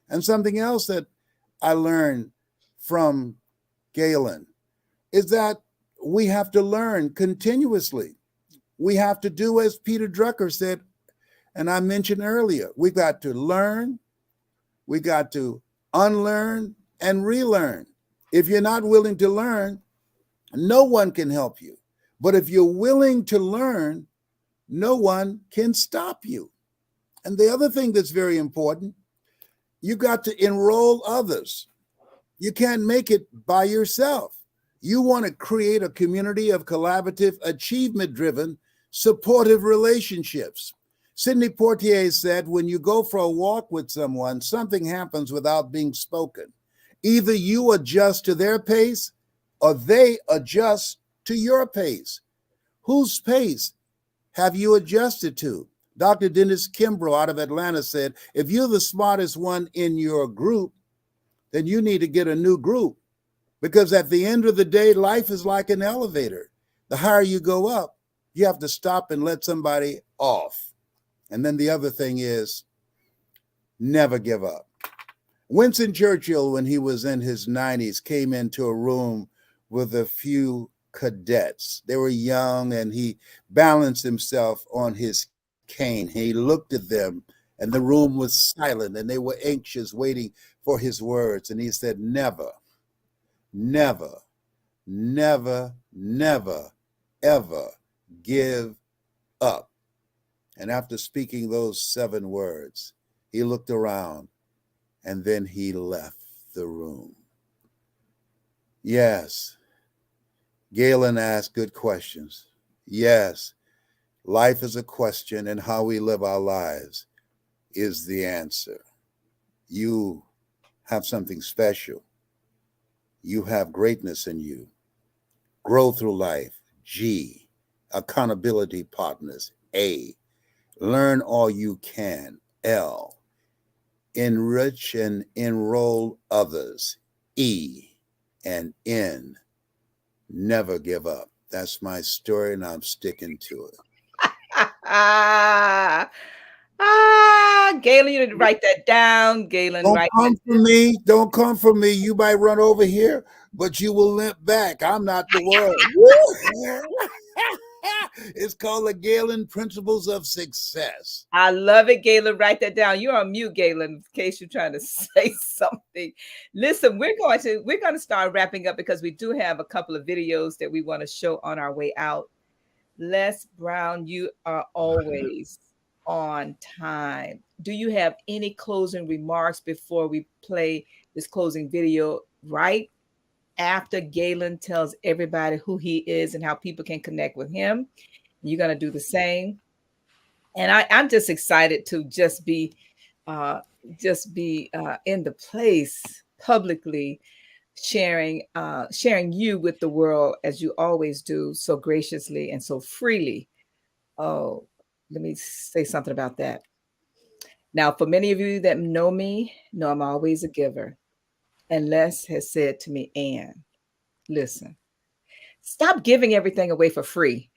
And something else that I learned from Galen is that we have to learn continuously. We have to do as Peter Drucker said, and I mentioned earlier, we got to learn, we got to unlearn and relearn. If you're not willing to learn, no one can help you. But if you're willing to learn, no one can stop you. And the other thing that's very important, you got to enroll others. You can't make it by yourself. You want to create a community of collaborative, achievement-driven, supportive relationships. Sidney Poitier said, when you go for a walk with someone, something happens without being spoken. Either you adjust to their pace or they adjust to your pace. Whose pace have you adjusted to? Dr. Dennis Kimbrough out of Atlanta said, if you're the smartest one in your group, then you need to get a new group. Because at the end of the day, life is like an elevator. The higher you go up, you have to stop and let somebody off. And then the other thing is, never give up. Winston Churchill, when he was in his 90s, came into a room with a few cadets. They were young, and he balanced himself on his cane. He looked at them, and the room was silent, and they were anxious, waiting for his words. And he said, never, never, never, never, ever give up. And after speaking those 7 words, he looked around, and then he left the room. Yes, Galen asked good questions. Yes, life is a question, and how we live our lives is the answer. You have something special. You have greatness in you. Grow through life. G, accountability partners. A, learn all you can. L, enrich and enroll others. E, and N, never give up. That's my story, and I'm sticking to it. Galen, you need to write that down. Galen, Don't write come for me. Don't come for me. You might run over here, but you will limp back. I'm not the world. It's called the Galen Principles of Success. I love it, Galen. Write that down. You're on mute, Galen, in case you're trying to say something. Listen, we're going to start wrapping up because we do have a couple of videos that we want to show on our way out. Les Brown, you are always on time. Do you have any closing remarks before we play this closing video right after Galen tells everybody who he is and how people can connect with him? You're going to do the same. And I'm just excited to just be in the place publicly sharing you with the world as you always do, so graciously and so freely. Oh, let me say something about that. Now, for many of you that know me, know I'm always a giver. And Les has said to me, Ann, listen, stop giving everything away for free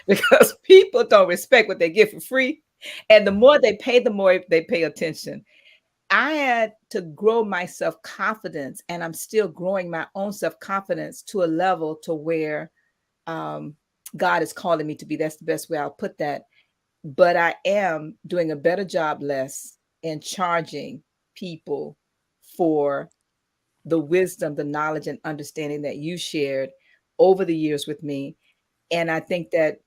because people don't respect what they get for free. And the more they pay, the more they pay attention. I had to grow my self-confidence, and I'm still growing my own self-confidence to a level to where God is calling me to be. That's the best way I'll put that. But I am doing a better job, Les, in charging people for the wisdom, the knowledge, and understanding that you shared over the years with me. And I think that,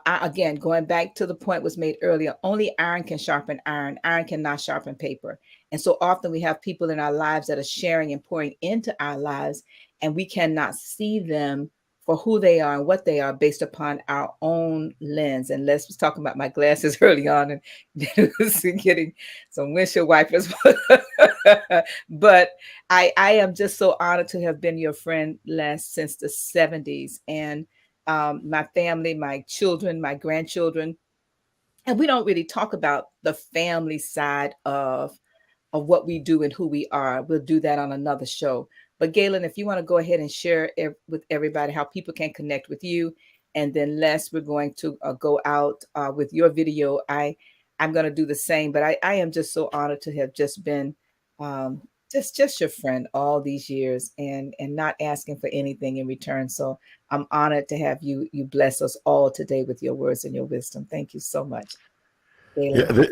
again, going back to the point was made earlier, only iron can sharpen iron. Iron cannot sharpen paper. And so often we have people in our lives that are sharing and pouring into our lives, and we cannot see them for who they are and what they are based upon our own lens. And Les was talking about my glasses early on, and it was getting some windshield wipers. But I am just so honored to have been your friend, Les, since the 70s. And my family, my children, my grandchildren. And we don't really talk about the family side of what we do and who we are. We'll do that on another show. But Galen, if you want to go ahead and share with everybody how people can connect with you. And then Les, we're going to go out with your video. I'm going to do the same, but I am just so honored to have just been just your friend all these years and not asking for anything in return. So I'm honored to have you bless us all today with your words and your wisdom. Thank you so much, Galen. Yeah,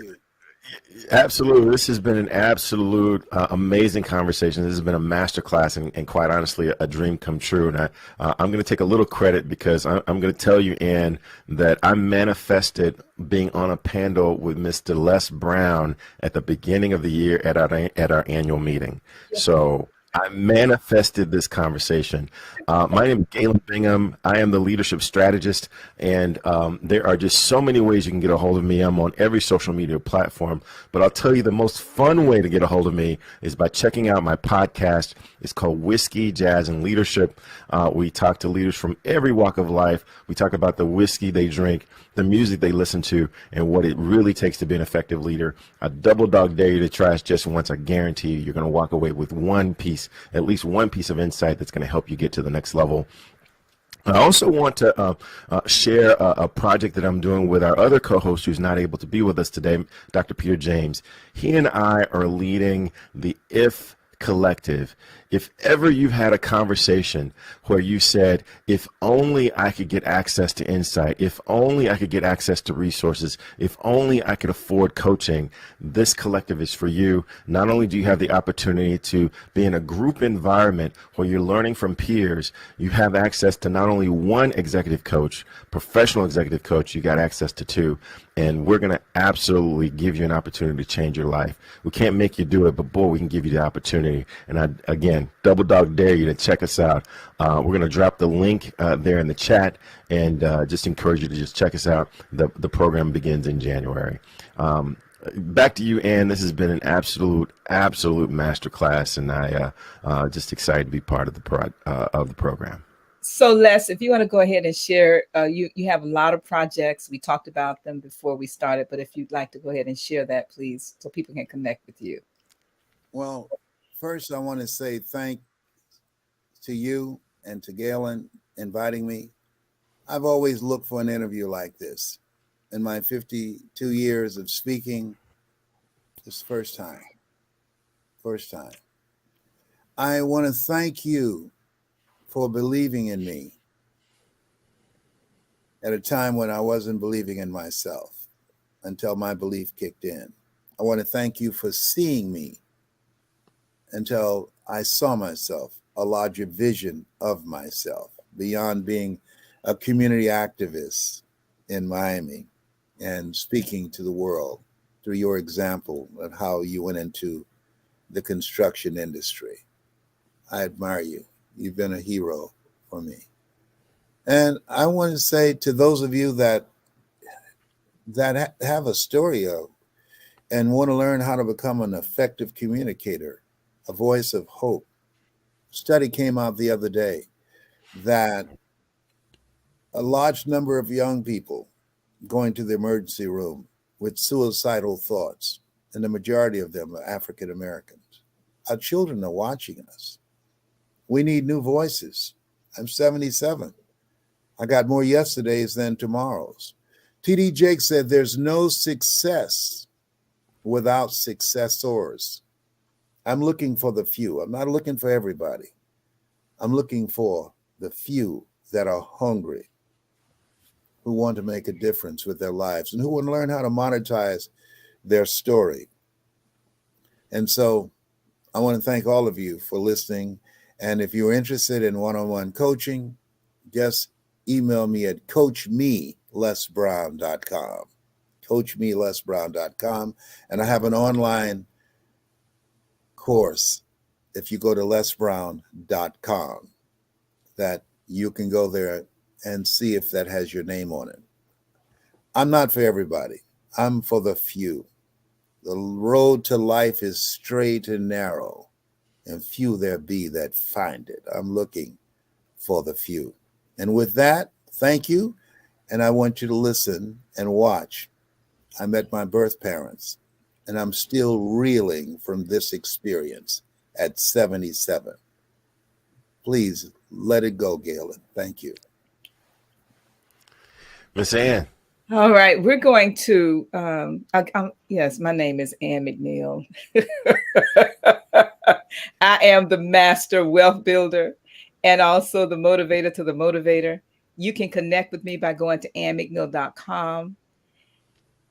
absolutely. This has been an absolute amazing conversation. This has been a masterclass and quite honestly, a dream come true. And I'm going to take a little credit because I'm going to tell you, Ann, that I manifested being on a panel with Mr. Les Brown at the beginning of the year at our annual meeting. So I manifested this conversation. My name is Galen Bingham. I am the leadership strategist, and there are just so many ways you can get a hold of me. I'm on every social media platform, but I'll tell you the most fun way to get a hold of me is by checking out my podcast. It's called Whiskey, Jazz, and Leadership. We talk to leaders from every walk of life. We talk about the whiskey they drink, the music they listen to, and what it really takes to be an effective leader. I double dog dare you to try us just once. I guarantee you're going to walk away with at least one piece of insight that's going to help you get to the next level. I also want to share a project that I'm doing with our other co-host who's not able to be with us today, Dr. Peter James. He and I are leading the IF Collective. If ever you've had a conversation where you said, if only I could get access to insight, if only I could get access to resources, if only I could afford coaching, this collective is for you. Not only do you have the opportunity to be in a group environment where you're learning from peers, you have access to not only one executive coach, professional executive coach, you got access to two. And we're going to absolutely give you an opportunity to change your life. We can't make you do it, but boy, we can give you the opportunity. And again, double dog dare you to check us out. We're going to drop the link there in the chat, and just encourage you to just check us out. The program begins in January. Back to you, Ann. This has been an absolute masterclass, and I just excited to be part of the program. So Les, if you want to go ahead and share, you have a lot of projects. We talked about them before we started, but if you'd like to go ahead and share that, please, so people can connect with you. Well, first I want to say thank to you and to Galen inviting me. I've always looked for an interview like this. In my 52 years of speaking, this is the first time. First time. I want to thank you for believing in me at a time when I wasn't believing in myself until my belief kicked in. I want to thank you for seeing me until I saw myself, a larger vision of myself, beyond being a community activist in Miami and speaking to the world through your example of how you went into the construction industry. I admire you. You've been a hero for me. And I want to say to those of you that have a story of and want to learn how to become an effective communicator, a voice of hope. A study came out the other day that a large number of young people going to the emergency room with suicidal thoughts, and the majority of them are African Americans. Our children are watching us. We need new voices. I'm 77. I got more yesterdays than tomorrows. T.D. Jakes said there's no success without successors. I'm looking for the few. I'm not looking for everybody. I'm looking for the few that are hungry, who want to make a difference with their lives and who want to learn how to monetize their story. And so I want to thank all of you for listening. And if you're interested in one-on-one coaching, just email me at coachmelesbrown.com. coachmelesbrown.com. And I have an online course, if you go to lesbrown.com, that you can go there and see if that has your name on it. I'm not for everybody. I'm for the few. The road to life is straight and narrow, and few there be that find it. I'm looking for the few. And with that, thank you. And I want you to listen and watch. I met my birth parents, and I'm still reeling from this experience at 77. Please let it go, Galen. Thank you. Miss Ann. All right, we're going to, yes, my name is Ann McNeil. I am the master wealth builder and also the motivator to the motivator. You can connect with me by going to annmcneil.com.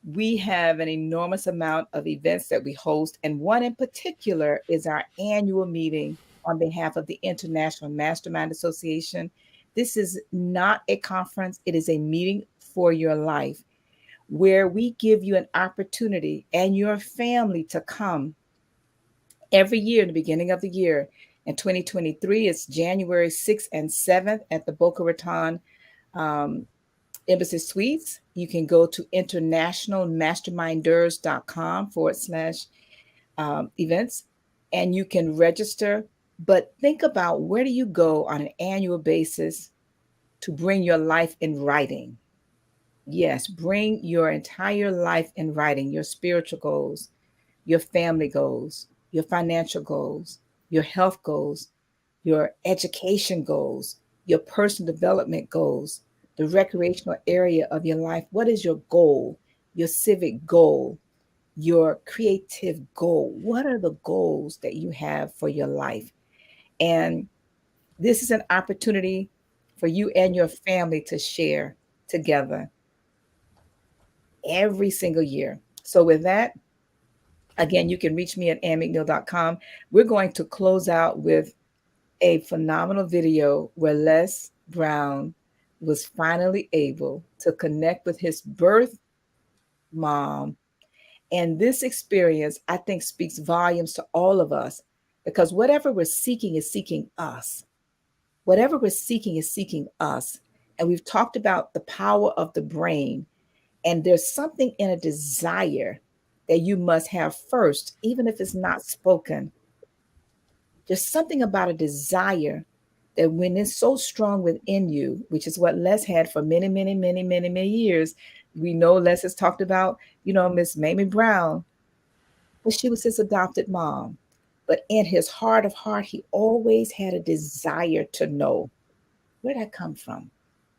We have an enormous amount of events that we host, and one in particular is our annual meeting on behalf of the International Mastermind Association. This is not a conference, it is a meeting for your life, where we give you an opportunity and your family to come every year in the beginning of the year In 2023, it's January 6th and 7th at the Boca Raton Embassy Suites. You can go to internationalmasterminders.com/events and you can register. But think about, where do you go on an annual basis to bring your life in writing? Yes, bring your entire life in writing, your spiritual goals, your family goals, your financial goals, your health goals, your education goals, your personal development goals, the recreational area of your life. What is your goal? Your civic goal, your creative goal. What are the goals that you have for your life? And this is an opportunity for you and your family to share together every single year. So, with that, again, you can reach me at ammcneil.com. We're going to close out with a phenomenal video where Les Brown was finally able to connect with his birth mom. And this experience, I think, speaks volumes to all of us, because whatever we're seeking is seeking us. Whatever we're seeking is seeking us. And we've talked about the power of the brain. And there's something in a desire that you must have first, even if it's not spoken. There's something about a desire that, when it's so strong within you, which is what Les had for many, many, many, many, many years. We know Les has talked about, Miss Mamie Brown, but she was his adopted mom. But in his heart of heart, he always had a desire to know, where did I come from?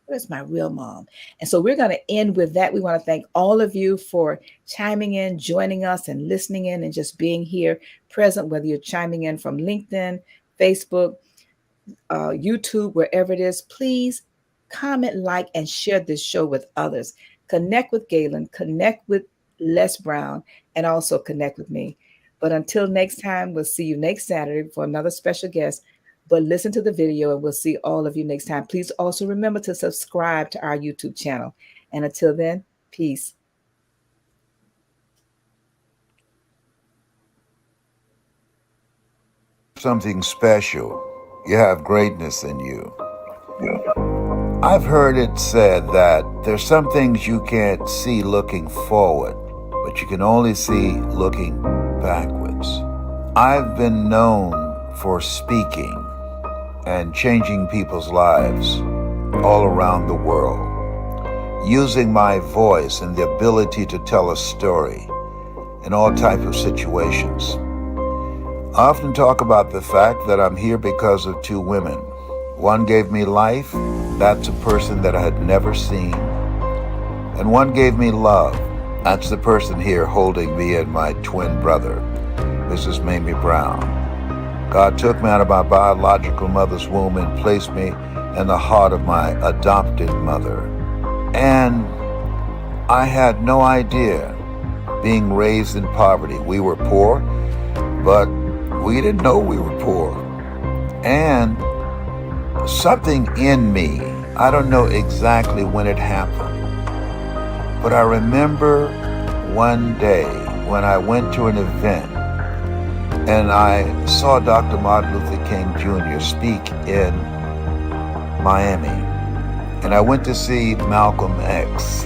Where's my real mom? And so we're going to end with that. We want to thank all of you for chiming in, joining us, and listening in, and just being here present, whether you're chiming in from LinkedIn, Facebook, YouTube, wherever it is. Please comment, like, and share this show with others. Connect with Galen, connect with Les Brown, and also connect with me. But until next time, we'll see you next Saturday for another special guest. But listen to the video, and we'll see all of you next time. Please also remember to subscribe to our YouTube channel. And until then, peace. Something special. You have greatness in you. I've heard it said that there's some things you can't see looking forward, but you can only see looking backwards. I've been known for speaking and changing people's lives all around the world, using my voice and the ability to tell a story in all types of situations. I often talk about the fact that I'm here because of two women. One gave me life, that's a person that I had never seen. And one gave me love, that's the person here holding me and my twin brother, Mrs. Mamie Brown. God took me out of my biological mother's womb and placed me in the heart of my adopted mother. And I had no idea, being raised in poverty. We were poor, but we didn't know we were poor. And something in me, I don't know exactly when it happened, but I remember one day when I went to an event and I saw Dr. Martin Luther King Jr. speak in Miami. And I went to see Malcolm X.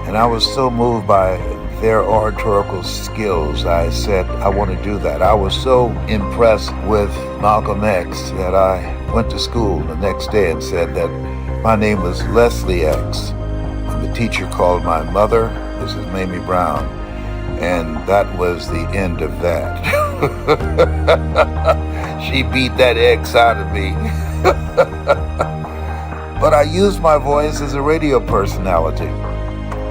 And I was so moved by their oratorical skills, I said, I want to do that. I was so impressed with Malcolm X that I went to school the next day and said that my name was Leslie X. And the teacher called my mother, Mrs. Mamie Brown, and that was the end of that. She beat that X out of me. But I used my voice as a radio personality.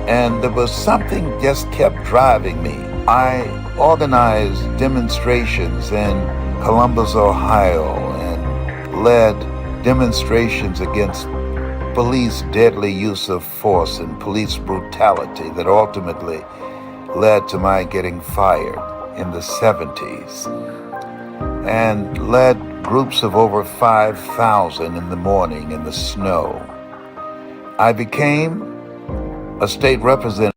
And there was something just kept driving me. I organized demonstrations in Columbus, Ohio, and led demonstrations against police deadly use of force and police brutality that ultimately led to my getting fired in the 70s, and led groups of over 5,000 in the morning in the snow. I became a state representative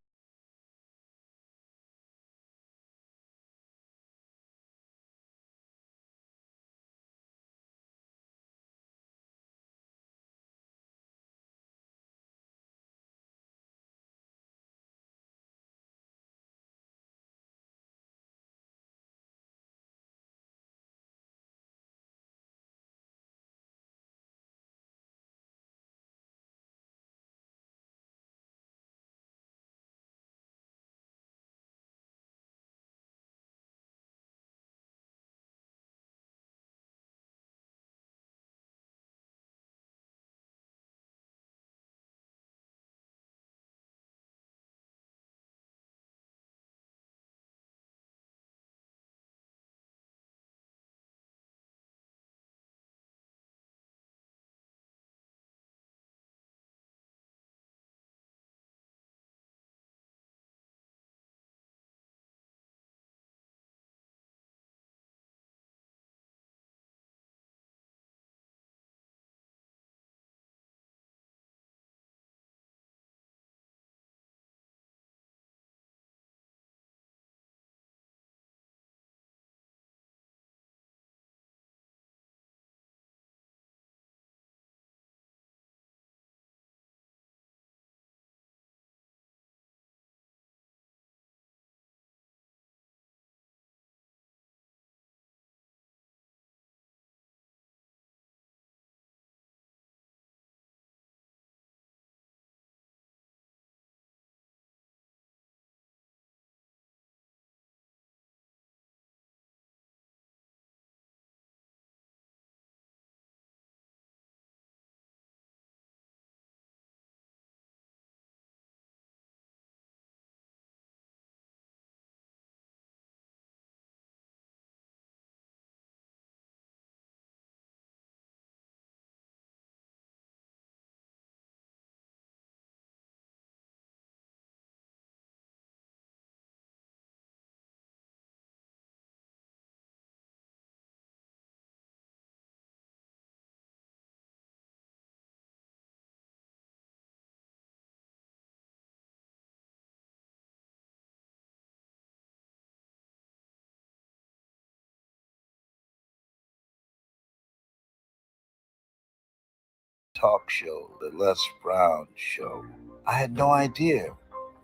talk show, The Les Brown Show. I had no idea.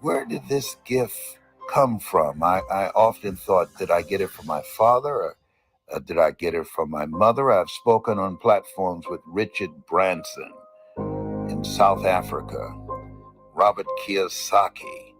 Where did this gift come from? I often thought, did I get it from my father, or did I get it from my mother? I've spoken on platforms with Richard Branson in South Africa, Robert Kiyosaki,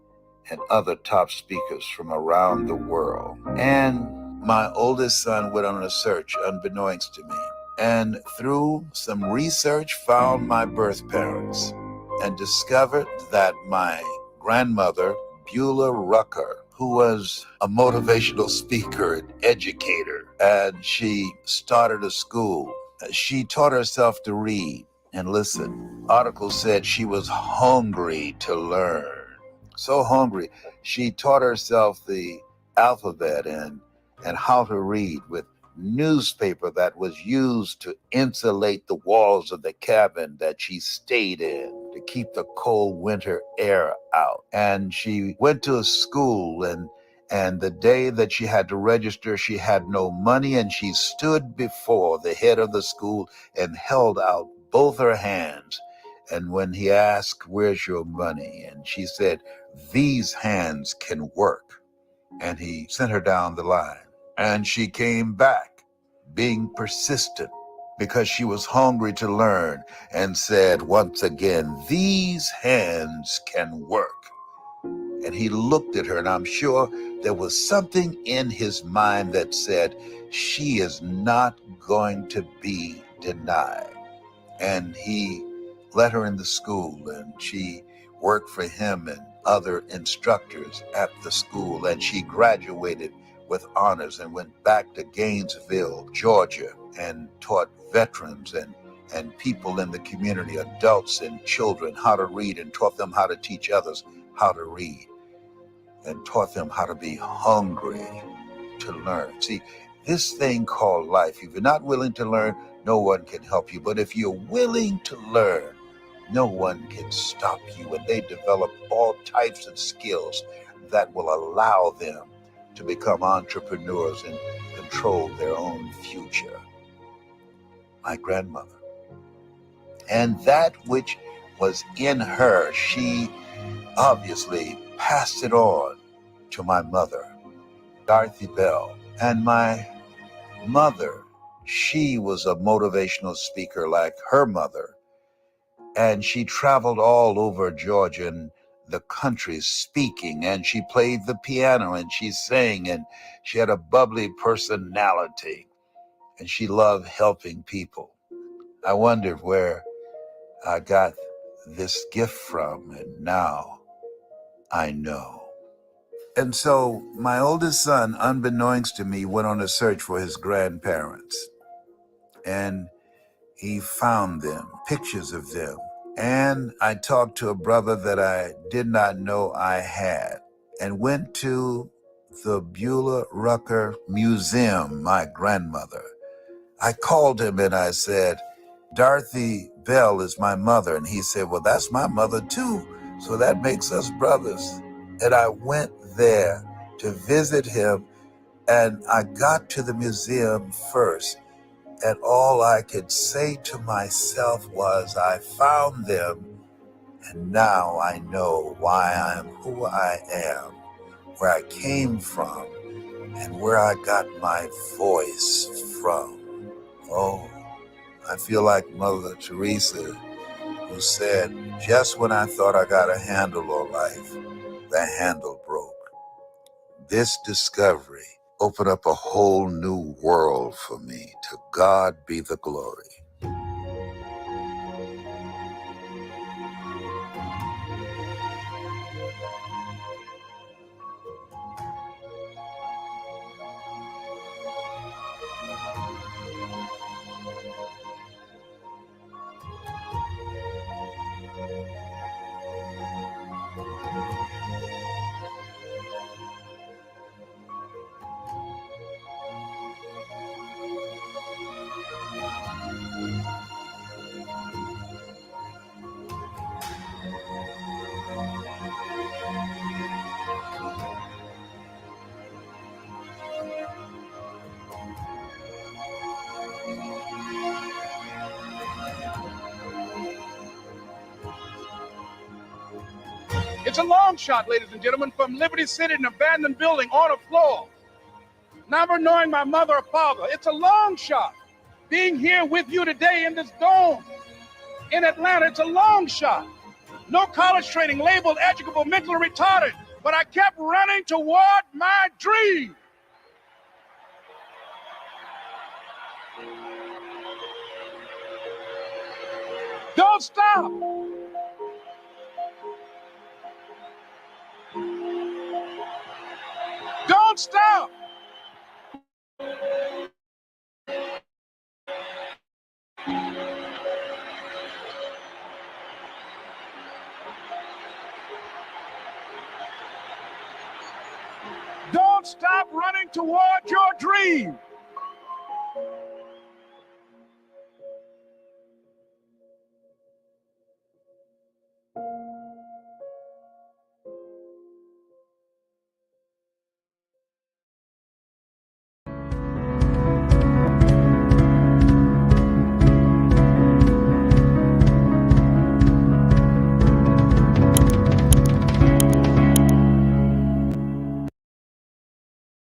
and other top speakers from around the world. And my oldest son went on a search unbeknownst to me, and through some research found my birth parents and discovered that my grandmother, Beulah Rucker, who was a motivational speaker and educator, and she started a school. She taught herself to read and listen. Article said she was hungry to learn. So hungry, she taught herself the alphabet and how to read with newspaper that was used to insulate the walls of the cabin that she stayed in to keep the cold winter air out. And she went to a school, and the day that she had to register, she had no money, and she stood before the head of the school and held out both her hands. And when he asked, "Where's your money?" and she said, "These hands can work." And he sent her down the line. And she came back, being persistent, because she was hungry to learn, and said once again, "These hands can work." And he looked at her, and I'm sure there was something in his mind that said, she is not going to be denied. And he let her in the school, and she worked for him and other instructors at the school, and she graduated with honors and went back to Gainesville, Georgia, and taught veterans and people in the community, adults and children, how to read, and taught them how to teach others how to read, and taught them how to be hungry to learn. See, this thing called life, if you're not willing to learn, no one can help you. But if you're willing to learn, no one can stop you. And they develop all types of skills that will allow them to become entrepreneurs and control their own future. My grandmother. And that which was in her, she obviously passed it on to my mother, Dorothy Bell. And my mother, she was a motivational speaker like her mother. And she traveled all over Georgia and the country speaking, and she played the piano, and she sang, and she had a bubbly personality, and she loved helping people. I wondered where I got this gift from, and now I know. And so my oldest son, unbeknownst to me, went on a search for his grandparents, and he found them, pictures of them. And I talked to a brother that I did not know I had, and went to the Beulah Rucker Museum, my grandmother. I called him and I said, "Dorothy Bell is my mother." And he said, "Well, that's my mother too. So that makes us brothers." And I went there to visit him, and I got to the museum first. And all I could say to myself was, I found them, and now I know why I am who I am, where I came from, and where I got my voice from. Oh, I feel like Mother Teresa, who said, "Just when I thought I got a handle on life, the handle broke." This discovery opened up a whole new world for me. To God be the glory. It's a long shot, ladies and gentlemen, from Liberty City, an abandoned building on a floor. Never knowing my mother or father. It's a long shot. Being here with you today in this dome in Atlanta, it's a long shot. No college training, labeled educable, mentally retarded, but I kept running toward my dream. Don't stop. Don't stop. Don't stop running toward your dream.